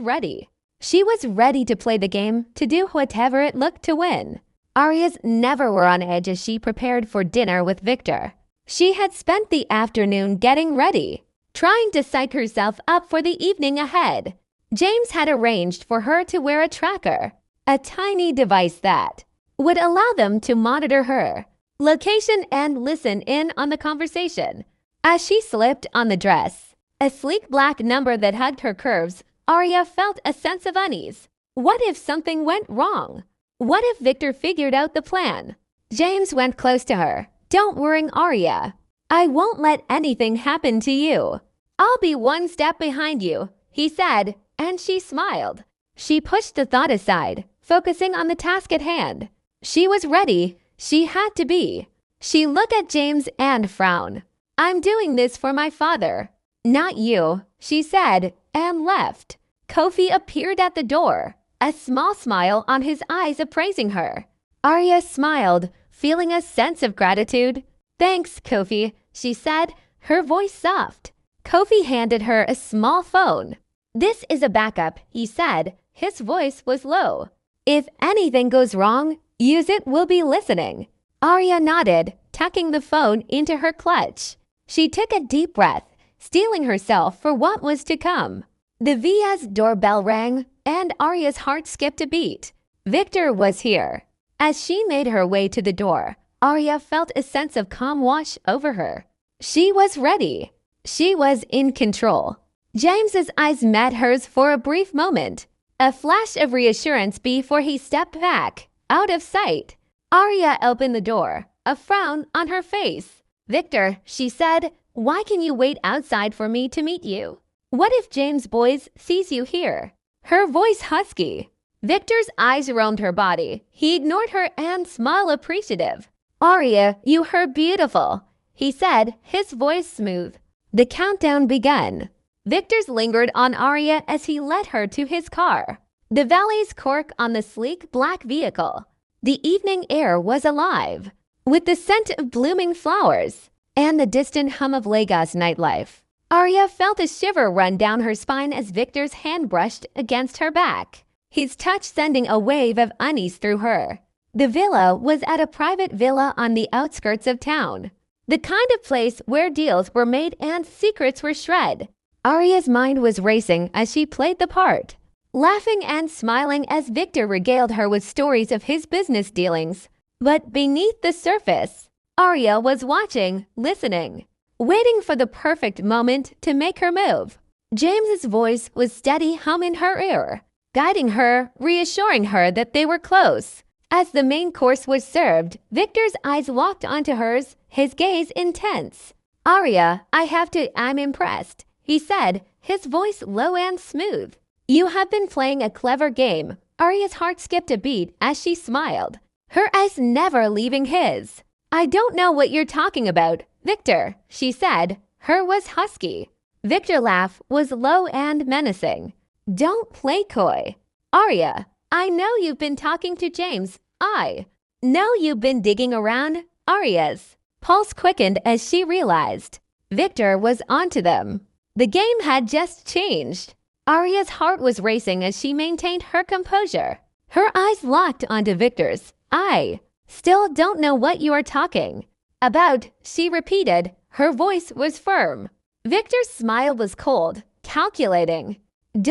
ready. She was ready to play the game, to do whatever it looked to win. Arya's never were on edge as she prepared for dinner with Victor. She had spent the afternoon getting ready, trying to psych herself up for the evening ahead. James had arranged for her to wear a tracker, a tiny device that would allow them to monitor her location and listen in on the conversation. As she slipped on the dress, a sleek black number that hugged her curves, Arya felt a sense of unease. What if something went wrong? What if Victor figured out the plan? James went close to her. "Don't worry, Arya. I won't let anything happen to you. I'll be one step behind you," he said, and she smiled. She pushed the thought aside, focusing on the task at hand. She was ready. She had to be. She looked at James and frowned. "I'm doing this for my father, not you," she said, and left. Kofi appeared at the door, a small smile on his eyes appraising her. Arya smiled, feeling a sense of gratitude. "Thanks, Kofi," she said, her voice soft. Kofi handed her a small phone. "This is a backup," he said, his voice was low. "If anything goes wrong, use it, we'll be listening." Arya nodded, tucking the phone into her clutch. She took a deep breath, steeling herself for what was to come. The villa's doorbell rang, and Arya's heart skipped a beat. Victor was here. As she made her way to the door, Arya felt a sense of calm wash over her. She was ready. She was in control. James's eyes met hers for a brief moment, a flash of reassurance before he stepped back, out of sight. Arya opened the door, a frown on her face. "Victor," she said, "why can you wait outside for me to meet you? What if James Boyce sees you here?" Her voice husky. Victor's eyes roamed her body. He ignored her and smiled appreciative. "Arya, you are beautiful," he said, his voice smooth. The countdown began. Victor's lingered on Arya as he led her to his car. The valet's cork on the sleek black vehicle. The evening air was alive, with the scent of blooming flowers and the distant hum of Lagos nightlife. Arya felt a shiver run down her spine as Victor's hand brushed against her back, his touch sending a wave of unease through her. The villa was at a private villa on the outskirts of town, the kind of place where deals were made and secrets were shred. Arya's mind was racing as she played the part, laughing and smiling as Victor regaled her with stories of his business dealings. But beneath the surface, Arya was watching, listening, waiting for the perfect moment to make her move. James's voice was steady hum in her ear, guiding her, reassuring her that they were close. As the main course was served, Victor's eyes locked onto hers, his gaze intense. "Arya, I'm impressed," he said, his voice low and smooth. "You have been playing a clever game." Arya's heart skipped a beat as she smiled, her eyes never leaving his. "I don't know what you're talking about, Victor," she said. Her was husky. Victor's laugh was low and menacing. "Don't play coy. Arya, I know you've been talking to James. I know you've been digging around." Arya's pulse quickened as she realized Victor was onto them. The game had just changed. Arya's heart was racing as she maintained her composure. Her eyes locked onto Victor's. "I still don't know what you are talking about," she repeated. Her voice was firm. Victor's smile was cold, calculating.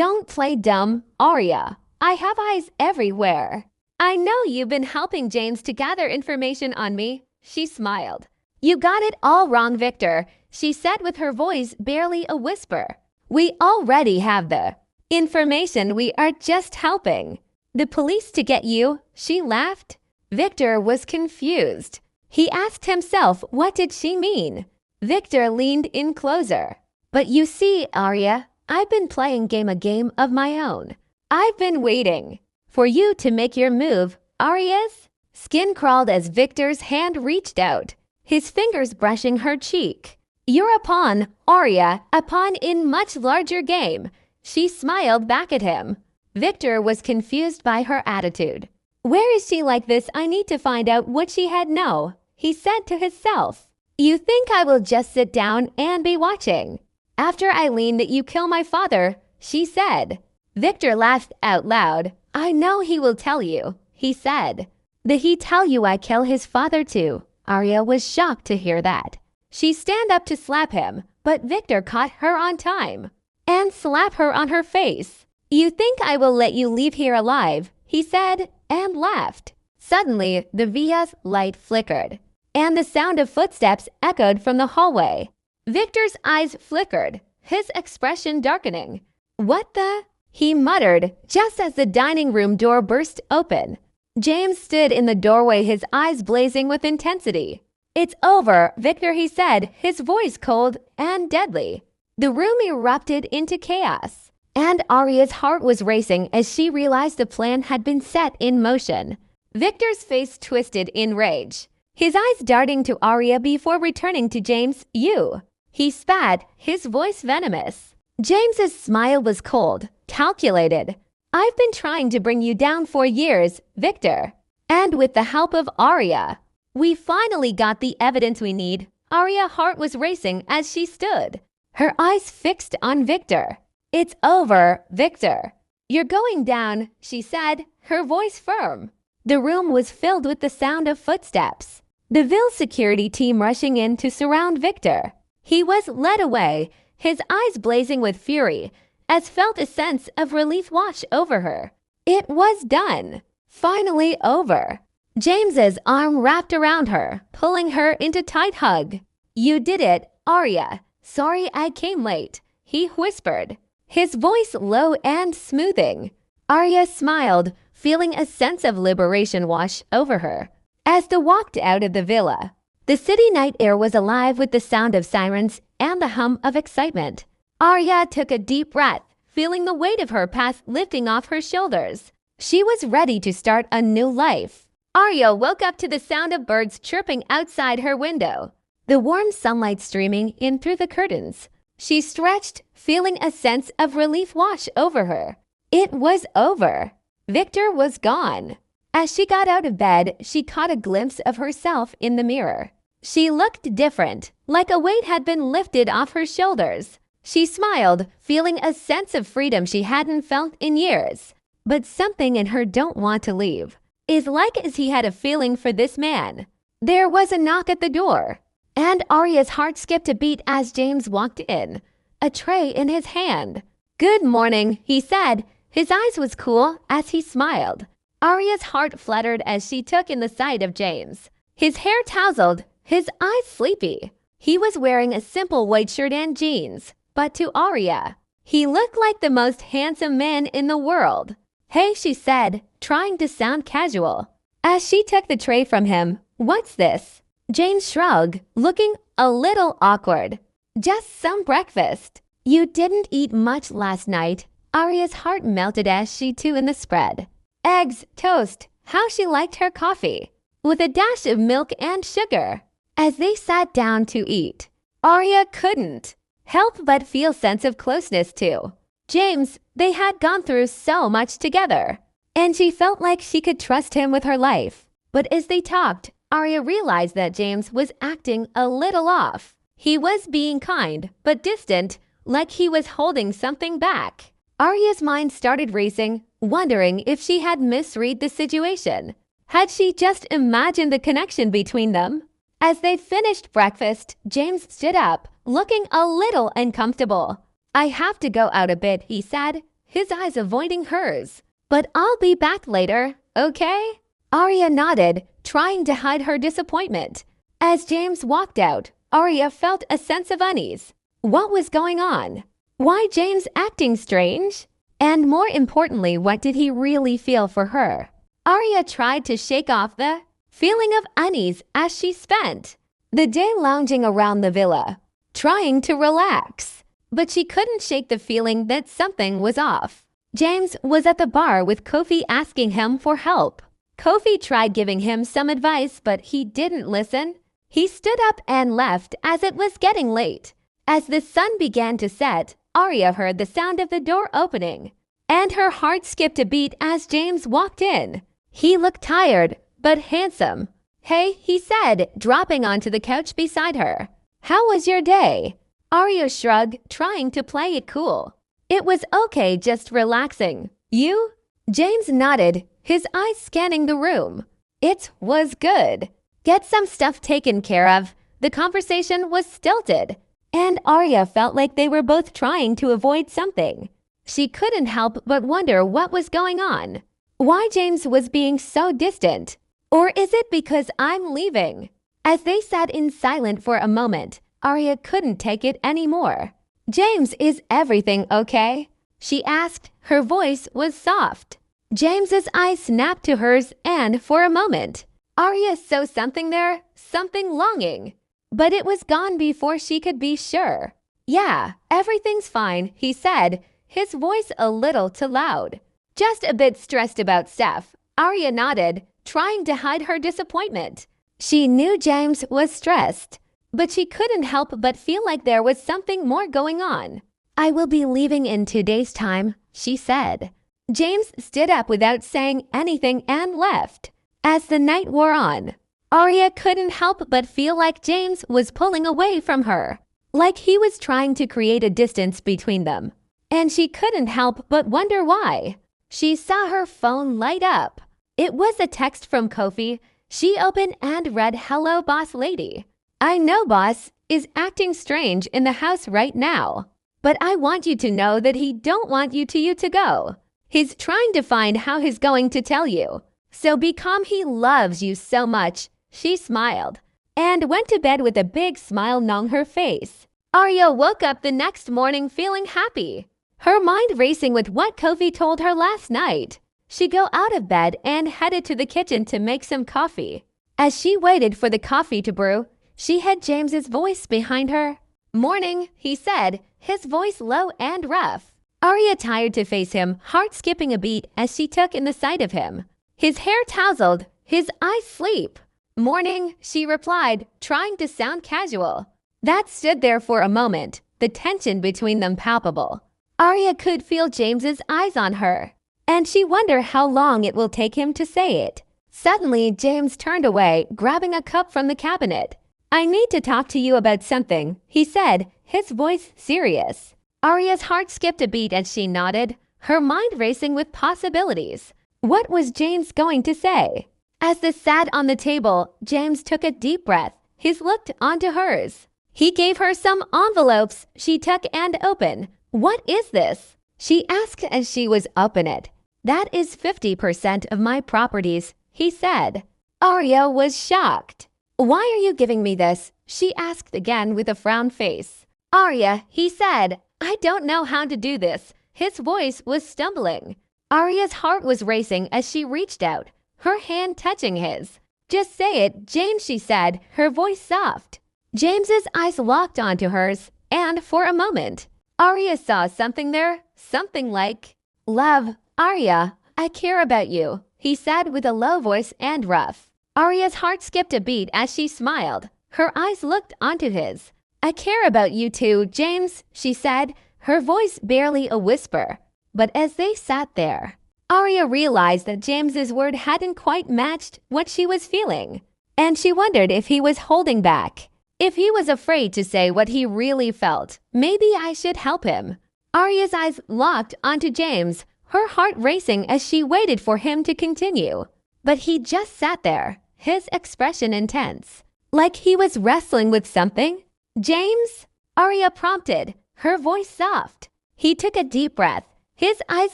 "Don't play dumb, Arya. I have eyes everywhere. I know you've been helping James to gather information on me." She smiled. "You got it all wrong, Victor," she said with her voice barely a whisper. "We already have the information. We are just helping the police to get you." She laughed. Victor was confused. He asked himself, what did she mean? Victor leaned in closer. "But you see, Arya, I've been playing a game of my own. I've been waiting for you to make your move." Arya's skin crawled as Victor's hand reached out, his fingers brushing her cheek. "You're a pawn, Arya, a pawn in much larger game." She smiled back at him. Victor was confused by her attitude. "Where is she like this? I need to find out what she had know," he said to himself. "You think I will just sit down and be watching after Eileen that you kill my father?" she said. Victor laughed out loud. "I know he will tell you," he said. "Did he tell you I kill his father too?" Arya was shocked to hear that. She stand up to slap him, but Victor caught her on time and slapped her on her face. "You think I will let you leave here alive?" he said, and laughed. Suddenly, the villa's light flickered, and the sound of footsteps echoed from the hallway. Victor's eyes flickered, his expression darkening. "What the?" he muttered, just as the dining room door burst open. James stood in the doorway, his eyes blazing with intensity. "It's over, Victor," he said, his voice cold and deadly. The room erupted into chaos, and Arya's heart was racing as she realized the plan had been set in motion. Victor's face twisted in rage, his eyes darting to Arya before returning to James. "You," he spat, his voice venomous. James's smile was cold, calculated. "I've been trying to bring you down for years, Victor. And with the help of Arya, we finally got the evidence we need." Arya's heart was racing as she stood, her eyes fixed on Victor. "It's over, Victor. You're going down," she said, her voice firm. The room was filled with the sound of footsteps, the Ville security team rushing in to surround Victor. He was led away, his eyes blazing with fury, as felt a sense of relief wash over her. It was done. Finally over. James's arm wrapped around her, pulling her into tight hug. "You did it, Arya," "Sorry I came late," he whispered, his voice low and smoothing. Arya smiled, feeling a sense of liberation wash over her. As they walked out of the villa, the city night air was alive with the sound of sirens and the hum of excitement. Arya took a deep breath, feeling the weight of her past lifting off her shoulders. She was ready to start a new life. Arya woke up to the sound of birds chirping outside her window, the warm sunlight streaming in through the curtains. She stretched, feeling a sense of relief wash over her. It was over. Victor was gone. As she got out of bed, she caught a glimpse of herself in the mirror. She looked different, like a weight had been lifted off her shoulders. She smiled, feeling a sense of freedom she hadn't felt in years. But something in her don't want to leave. As like as he had a feeling for this man. There was a knock at the door, and Arya's heart skipped a beat as James walked in, a tray in his hand. "Good morning," he said. His eyes was cool as he smiled. Arya's heart fluttered as she took in the sight of James. His hair tousled, his eyes sleepy. He was wearing a simple white shirt and jeans, but to Arya, he looked like the most handsome man in the world. "Hey," she said, trying to sound casual. As she took the tray from him, "What's this?" James shrugged, looking a little awkward. "Just some breakfast." "You didn't eat much last night." Arya's heart melted as she too in the spread. Eggs, toast, how she liked her coffee, with a dash of milk and sugar. As they sat down to eat, Arya couldn't help but feel sense of closeness to James. They had gone through so much together, and she felt like she could trust him with her life. But as they talked, Arya realized that James was acting a little off. He was being kind, but distant, like he was holding something back. Arya's mind started racing, wondering if she had misread the situation. Had she just imagined the connection between them? As they finished breakfast, James stood up, looking a little uncomfortable. "I have to go out a bit," he said, his eyes avoiding hers. "But I'll be back later, okay?" Arya nodded, trying to hide her disappointment. As James walked out, Arya felt a sense of unease. What was going on? Why James acting strange? And more importantly, what did he really feel for her? Arya tried to shake off the feeling of unease as she spent the day lounging around the villa, trying to relax. But she couldn't shake the feeling that something was off. James was at the bar with Kofi asking him for help. Kofi tried giving him some advice, but he didn't listen. He stood up and left as it was getting late. As the sun began to set, Arya heard the sound of the door opening, and her heart skipped a beat as James walked in. He looked tired, but handsome. "Hey," he said, dropping onto the couch beside her. "How was your day?" Arya shrugged, trying to play it cool. "It was okay, just relaxing. You?" James nodded, his eyes scanning the room. "It was good. Get some stuff taken care of." The conversation was stilted, and Arya felt like they were both trying to avoid something. She couldn't help but wonder what was going on. Why James was being so distant? Or is it because I'm leaving? As they sat in silence for a moment, Arya couldn't take it anymore. "James, is everything okay?" she asked. Her voice was soft. James's eyes snapped to hers, and for a moment, Arya saw something there, something longing. But it was gone before she could be sure. "Yeah, everything's fine," he said, his voice a little too loud. "Just a bit stressed about stuff." Arya nodded, trying to hide her disappointment. She knew James was stressed, but she couldn't help but feel like there was something more going on. "I will be leaving in 2 days' time," she said. James stood up without saying anything and left. As the night wore on, Arya couldn't help but feel like James was pulling away from her, like he was trying to create a distance between them. And she couldn't help but wonder why. She saw her phone light up. It was a text from Kofi. She opened and read, "Hello, boss lady. I know boss is acting strange in the house right now, but I want you to know that he don't want you to go. He's trying to find how he's going to tell you. So be calm, he loves you so much." She smiled and went to bed with a big smile on her face. Arya woke up the next morning feeling happy, her mind racing with what Kofi told her last night. She got out of bed and headed to the kitchen to make some coffee. As she waited for the coffee to brew, she heard James's voice behind her. "Morning," he said, his voice low and rough. Arya tired to face him, heart skipping a beat as she took in the sight of him. His hair tousled, his eyes sleep. "Morning," she replied, trying to sound casual. That stood there for a moment, the tension between them palpable. Arya could feel James's eyes on her, and she wondered how long it will take him to say it. Suddenly, James turned away, grabbing a cup from the cabinet. "I need to talk to you about something," he said, his voice serious. Arya's heart skipped a beat as she nodded, her mind racing with possibilities. What was James going to say? As they sat on the table, James took a deep breath. His looked onto hers. He gave her some envelopes she took and opened. "What is this?" she asked as she was open it. "That is 50% of my properties," he said. Arya was shocked. "Why are you giving me this?" she asked again with a frown face. "Arya," he said, "I don't know how to do this." His voice was stumbling. Arya's heart was racing as she reached out, her hand touching his. "Just say it, James," she said, her voice soft. James's eyes locked onto hers, and for a moment, Arya saw something there, something like love. "Arya, I care about you," he said with a low voice and rough. Arya's heart skipped a beat as she smiled. Her eyes looked onto his. "I care about you too, James," she said, her voice barely a whisper. But as they sat there, Arya realized that James's word hadn't quite matched what she was feeling, and she wondered if he was holding back. If he was afraid to say what he really felt, maybe I should help him. Arya's eyes locked onto James, her heart racing as she waited for him to continue. But he just sat there, his expression intense, like he was wrestling with something. "James?" Arya prompted, her voice soft. He took a deep breath, his eyes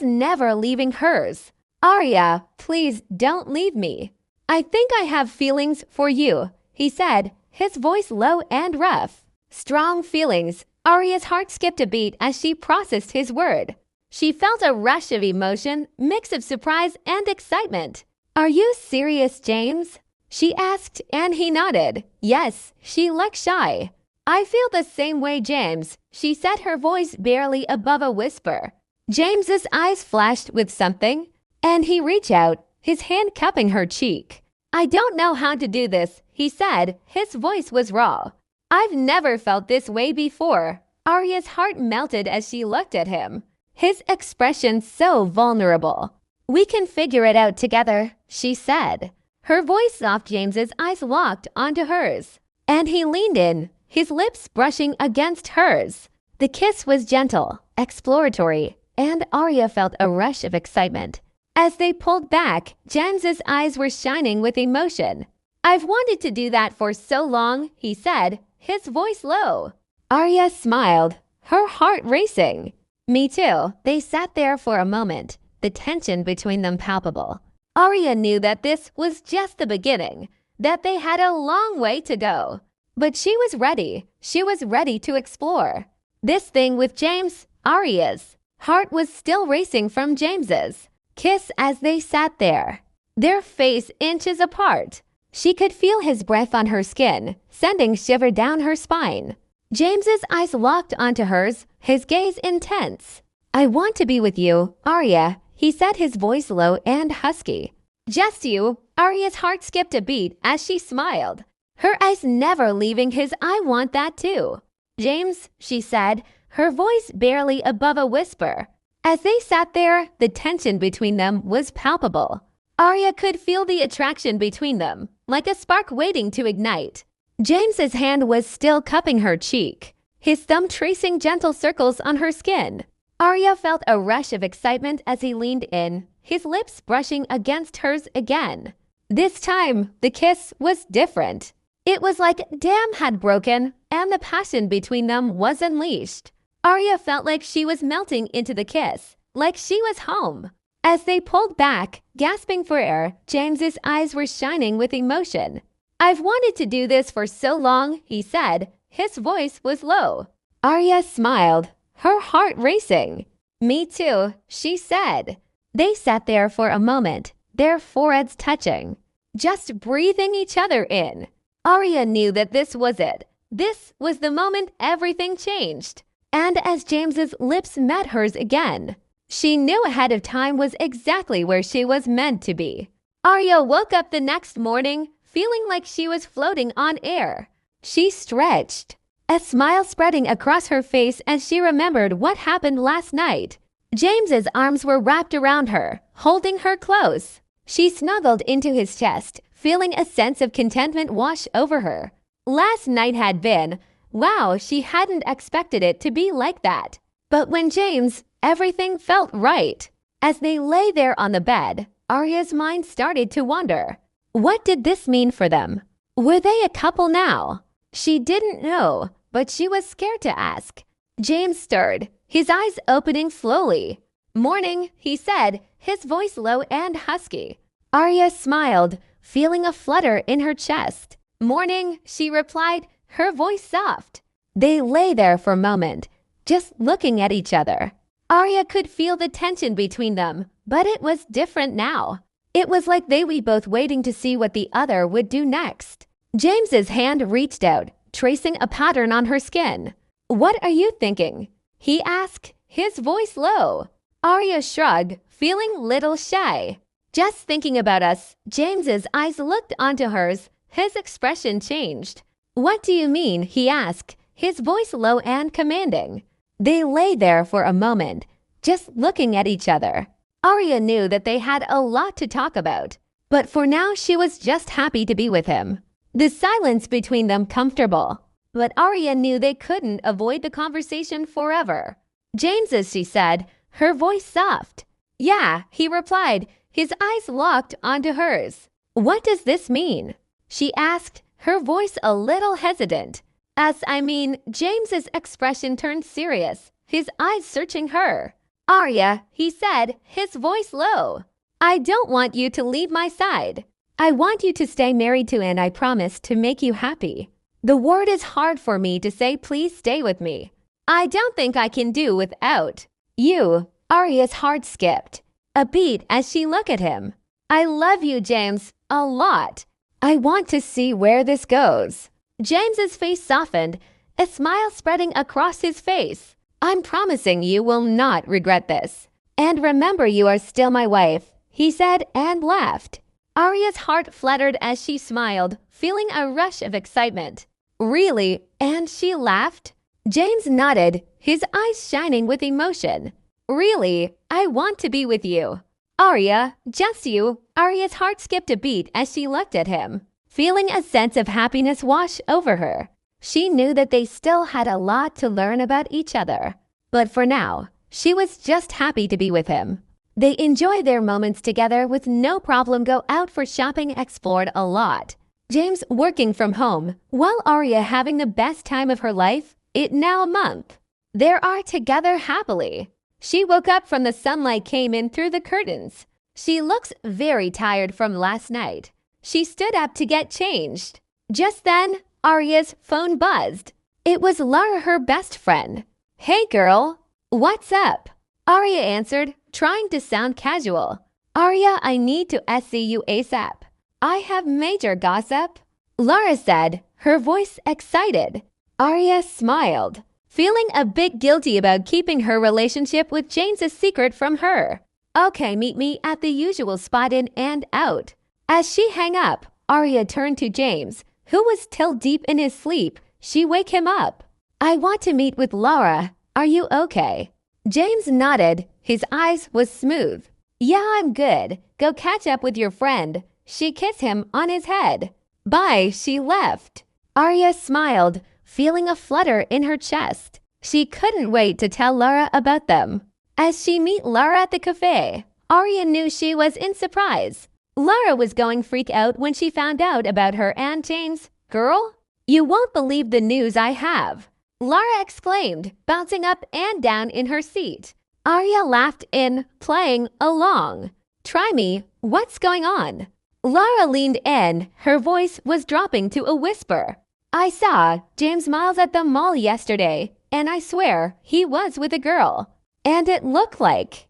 never leaving hers. "Arya, please don't leave me. I think I have feelings for you," he said, his voice low and rough. Strong feelings. Arya's heart skipped a beat as she processed his word. She felt a rush of emotion, mix of surprise and excitement. "Are you serious, James?" she asked, and he nodded. Yes, she looked shy. "I feel the same way, James," she said, her voice barely above a whisper. James's eyes flashed with something, and he reached out, his hand cupping her cheek. "I don't know how to do this," he said, his voice was raw. "I've never felt this way before." Arya's heart melted as she looked at him, his expression so vulnerable. "We can figure it out together," she said, her voice soft. James's eyes locked onto hers, and he leaned in, his lips brushing against hers. The kiss was gentle, exploratory, and Arya felt a rush of excitement. As they pulled back, James's eyes were shining with emotion. "I've wanted to do that for so long," he said, his voice low. Arya smiled, her heart racing. "Me too." They sat there for a moment, the tension between them palpable. Arya knew that this was just the beginning, that they had a long way to go. But she was ready. She was ready to explore. This thing with James, Arya's heart was still racing from James's. Kiss as they sat there, their face inches apart. She could feel his breath on her skin, sending shiver down her spine. James's eyes locked onto hers, his gaze intense. "I want to be with you, Arya," he said, his voice low and husky. "Just you." Arya's heart skipped a beat as she smiled, her eyes never leaving his. "I want that too." "James," she said, her voice barely above a whisper. As they sat there, the tension between them was palpable. Arya could feel the attraction between them, like a spark waiting to ignite. James's hand was still cupping her cheek, his thumb tracing gentle circles on her skin. Arya felt a rush of excitement as he leaned in, his lips brushing against hers again. This time, the kiss was different. It was like a dam had broken, and the passion between them was unleashed. Arya felt like she was melting into the kiss, like she was home. As they pulled back, gasping for air, James's eyes were shining with emotion. "I've wanted to do this for so long," he said. His voice was low. Arya smiled, her heart racing. Me too, she said. They sat there for a moment, their foreheads touching, just breathing each other in. Arya knew that this was it. This was the moment everything changed. And as James's lips met hers again, she knew ahead of time was exactly where she was meant to be. Arya woke up the next morning feeling like she was floating on air. She stretched, a smile spreading across her face as she remembered what happened last night. James's arms were wrapped around her, holding her close. She snuggled into his chest, feeling a sense of contentment wash over her. Last night had been, wow, she hadn't expected it to be like that. But when James, everything felt right. As they lay there on the bed, Arya's mind started to wander. What did this mean for them? Were they a couple now? She didn't know, but she was scared to ask. James stirred, his eyes opening slowly. "Morning," he said, his voice low and husky. Arya smiled, feeling a flutter in her chest. "Morning," she replied, her voice soft. They lay there for a moment, just looking at each other. Arya could feel the tension between them, but it was different now. It was like they were both waiting to see what the other would do next. James's hand reached out, tracing a pattern on her skin. "What are you thinking?" he asked, his voice low. Arya shrugged, feeling little shy. "Just thinking about us." James's eyes looked onto hers, his expression changed. "What do you mean?" he asked, his voice low and commanding. They lay there for a moment, just looking at each other. Arya knew that they had a lot to talk about, but for now she was just happy to be with him. The silence between them comfortable, but Arya knew they couldn't avoid the conversation forever. "James's," she said, her voice soft. "Yeah," he replied, his eyes locked onto hers. "What does this mean?" she asked, her voice a little hesitant. James's expression turned serious, his eyes searching her. "Arya," he said, his voice low. "I don't want you to leave my side. I want you to stay married to, and I promise to make you happy. The word is hard for me to say, please stay with me. I don't think I can do without you." Arya's heart skipped a beat as she looked at him. "I love you, James, a lot. I want to see where this goes." James's face softened, a smile spreading across his face. "I'm promising you will not regret this. And remember, you are still my wife," he said and laughed. Arya's heart fluttered as she smiled, feeling a rush of excitement. "Really?" And she laughed. James nodded, his eyes shining with emotion. "Really, I want to be with you." "Arya, just you." Arya's heart skipped a beat as she looked at him, feeling a sense of happiness wash over her. She knew that they still had a lot to learn about each other, but for now, she was just happy to be with him. They enjoyed their moments together with no problem, go out for shopping, explored a lot. James working from home, while Arya having the best time of her life, it now a month. They are together happily. She woke up from the sunlight came in through the curtains. She looks very tired from last night. She stood up to get changed. Just then, Arya's phone buzzed. It was Lara, her best friend. "Hey girl, what's up?" Arya answered, trying to sound casual. "Arya, I need to see you ASAP. I have major gossip," Lara said, her voice excited. Arya smiled, feeling a bit guilty about keeping her relationship with James a secret from her. "Okay, meet me at the usual spot, in and out." As she hung up, Arya turned to James, who was still deep in his sleep. She wake him up. "I want to meet with Lara. Are you okay?" James nodded. His eyes was smooth. "Yeah, I'm good. Go catch up with your friend." She kissed him on his head. "Bye," she left. Arya smiled, feeling a flutter in her chest. She couldn't wait to tell Lara about them. As she met Lara at the cafe, Arya knew she was in surprise. Lara was going freak out when she found out about her and James. "Girl, you won't believe the news I have," Lara exclaimed, bouncing up and down in her seat. Arya laughed in, playing along. "Try me. What's going on?" Lara leaned in. Her voice was dropping to a whisper. "I saw James Miles at the mall yesterday, and I swear he was with a girl. And it looked like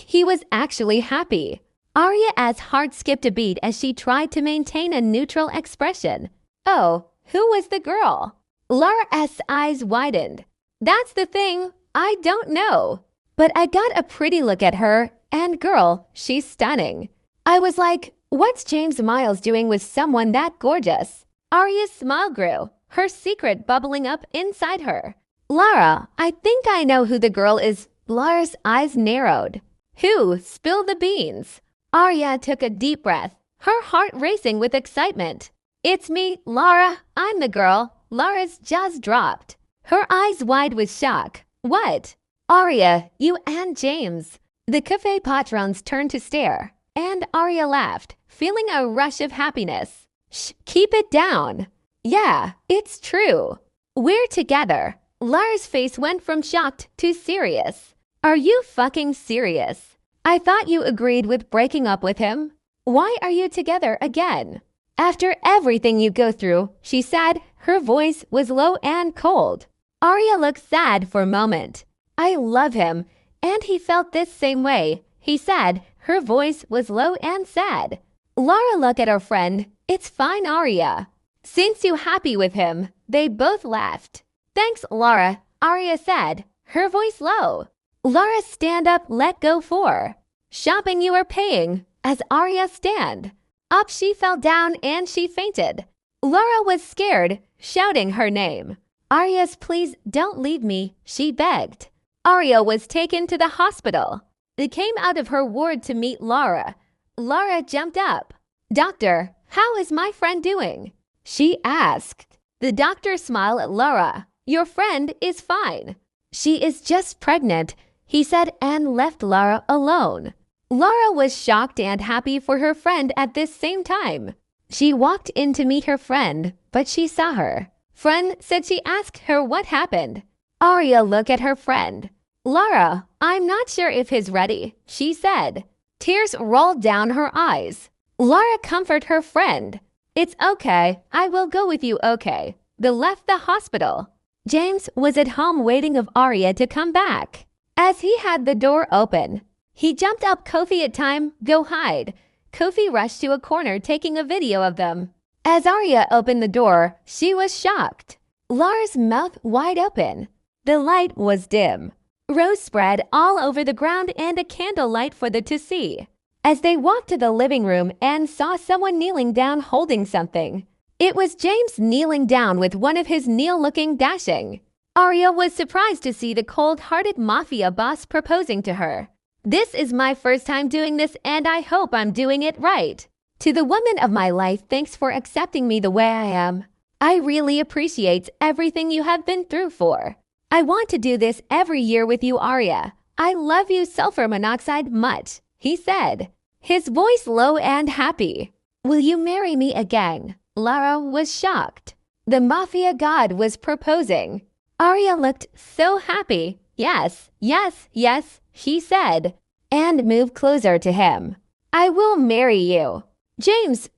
he was actually happy. Arya's heart skipped a beat as she tried to maintain a neutral expression. Oh, who was the girl? Lara's eyes widened. That's the thing, I don't know. But I got a pretty look at her, and girl, she's stunning. I was like, what's James Miles doing with someone that gorgeous? Arya's smile grew, her secret bubbling up inside her. Lara, I think I know who the girl is. Lara's eyes narrowed. Who? Spill the beans. Arya took a deep breath, her heart racing with excitement. It's me, Lara. I'm the girl. Lara's just dropped, her eyes wide with shock. What? Arya, you and James. The cafe patrons turned to stare, and Arya laughed, feeling a rush of happiness. Shh, keep it down. Yeah, it's true. We're together. Lara's face went from shocked to serious. Are you fucking serious? I thought you agreed with breaking up with him. Why are you together again? After everything you go through, she said. Her voice was low and cold. Arya looked sad for a moment. I love him, and he felt this same way, he said. Her voice was low and sad. Lara looked at her friend. It's fine, Arya. Since you're happy with him, they both laughed. Thanks, Lara, Arya said, her voice low. Lara stand up, let go for. Shopping you are paying, as Arya stand. Up she fell down and she fainted. Lara was scared, shouting her name. Arya's please don't leave me, she begged. Arya was taken to the hospital. They came out of her ward to meet Lara. Lara jumped up. Doctor, how is my friend doing? She asked. The doctor smiled at Lara. Your friend is fine. She is just pregnant, he said, and left Lara alone. Lara was shocked and happy for her friend at this same time. She walked in to meet her friend, but she saw her. Friend said she asked her what happened. Arya looked at her friend. Lara, I'm not sure if he's ready, she said. Tears rolled down her eyes. Lara comforted her friend. It's okay, I will go with you, okay. They left the hospital. James was at home waiting of Arya to come back. As he had the door open, he jumped up. Kofi at time, go hide. Kofi rushed to a corner taking a video of them. As Arya opened the door, she was shocked. Lara's mouth wide open. The light was dim. Rose spread all over the ground and a candlelight for them to see. As they walked to the living room and saw someone kneeling down holding something. It was James kneeling down with one of his kneel-looking dashing. Arya was surprised to see the cold-hearted mafia boss proposing to her. This is my first time doing this and I hope I'm doing it right. To the woman of my life, thanks for accepting me the way I am. I really appreciate everything you have been through for. I want to do this every year with you, Arya. I love you sulfur monoxide much, he said, his voice low and happy. Will you marry me again? Lara was shocked. The mafia god was proposing. Arya looked so happy. Yes, yes, yes, she said, and moved closer to him. I will marry you. James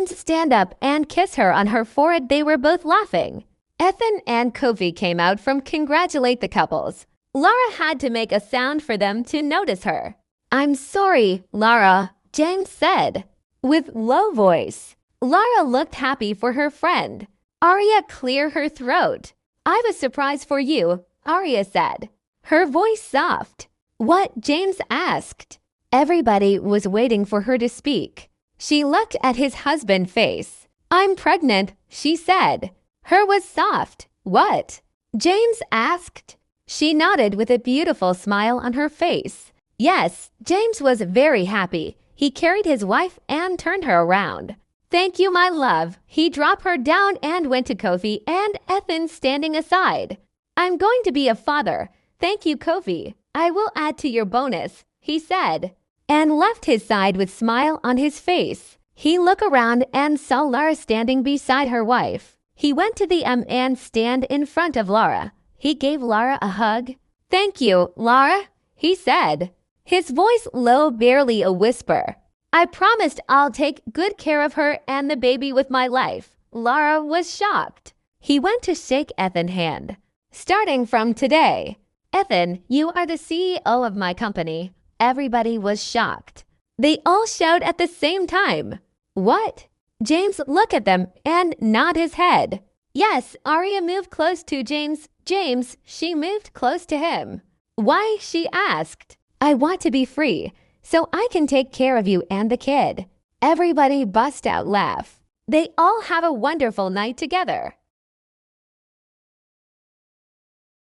stand up and kiss her on her forehead. They were both laughing. Ethan and Kofi came out from congratulate the couples. Lara had to make a sound for them to notice her. I'm sorry, Lara, James said, with low voice. Lara looked happy for her friend. Arya cleared her throat. I was surprised for you, Arya said, her voice soft. What? James asked. Everybody was waiting for her to speak. She looked at his husband's face. I'm pregnant, she said. Her was soft. What? James asked. She nodded with a beautiful smile on her face. Yes, James was very happy. He carried his wife and turned her around. Thank you, my love. He dropped her down and went to Kofi and Ethan standing aside. I'm going to be a father. Thank you, Kofi. I will add to your bonus, he said, and left his side with smile on his face. He looked around and saw Lara standing beside her wife. He went to the and stand in front of Lara. He gave Lara a hug. Thank you, Lara, he said, his voice low, barely a whisper. I promised I'll take good care of her and the baby with my life. Lara was shocked. He went to shake Ethan's hand. Starting from today. Ethan, you are the CEO of my company. Everybody was shocked. They all shout at the same time. What? James looked at them and nod his head. Yes, Arya moved close to James. She moved close to him. Why, she asked. I want to be free, so I can take care of you and the kid. Everybody bust out laugh. They all have a wonderful night together.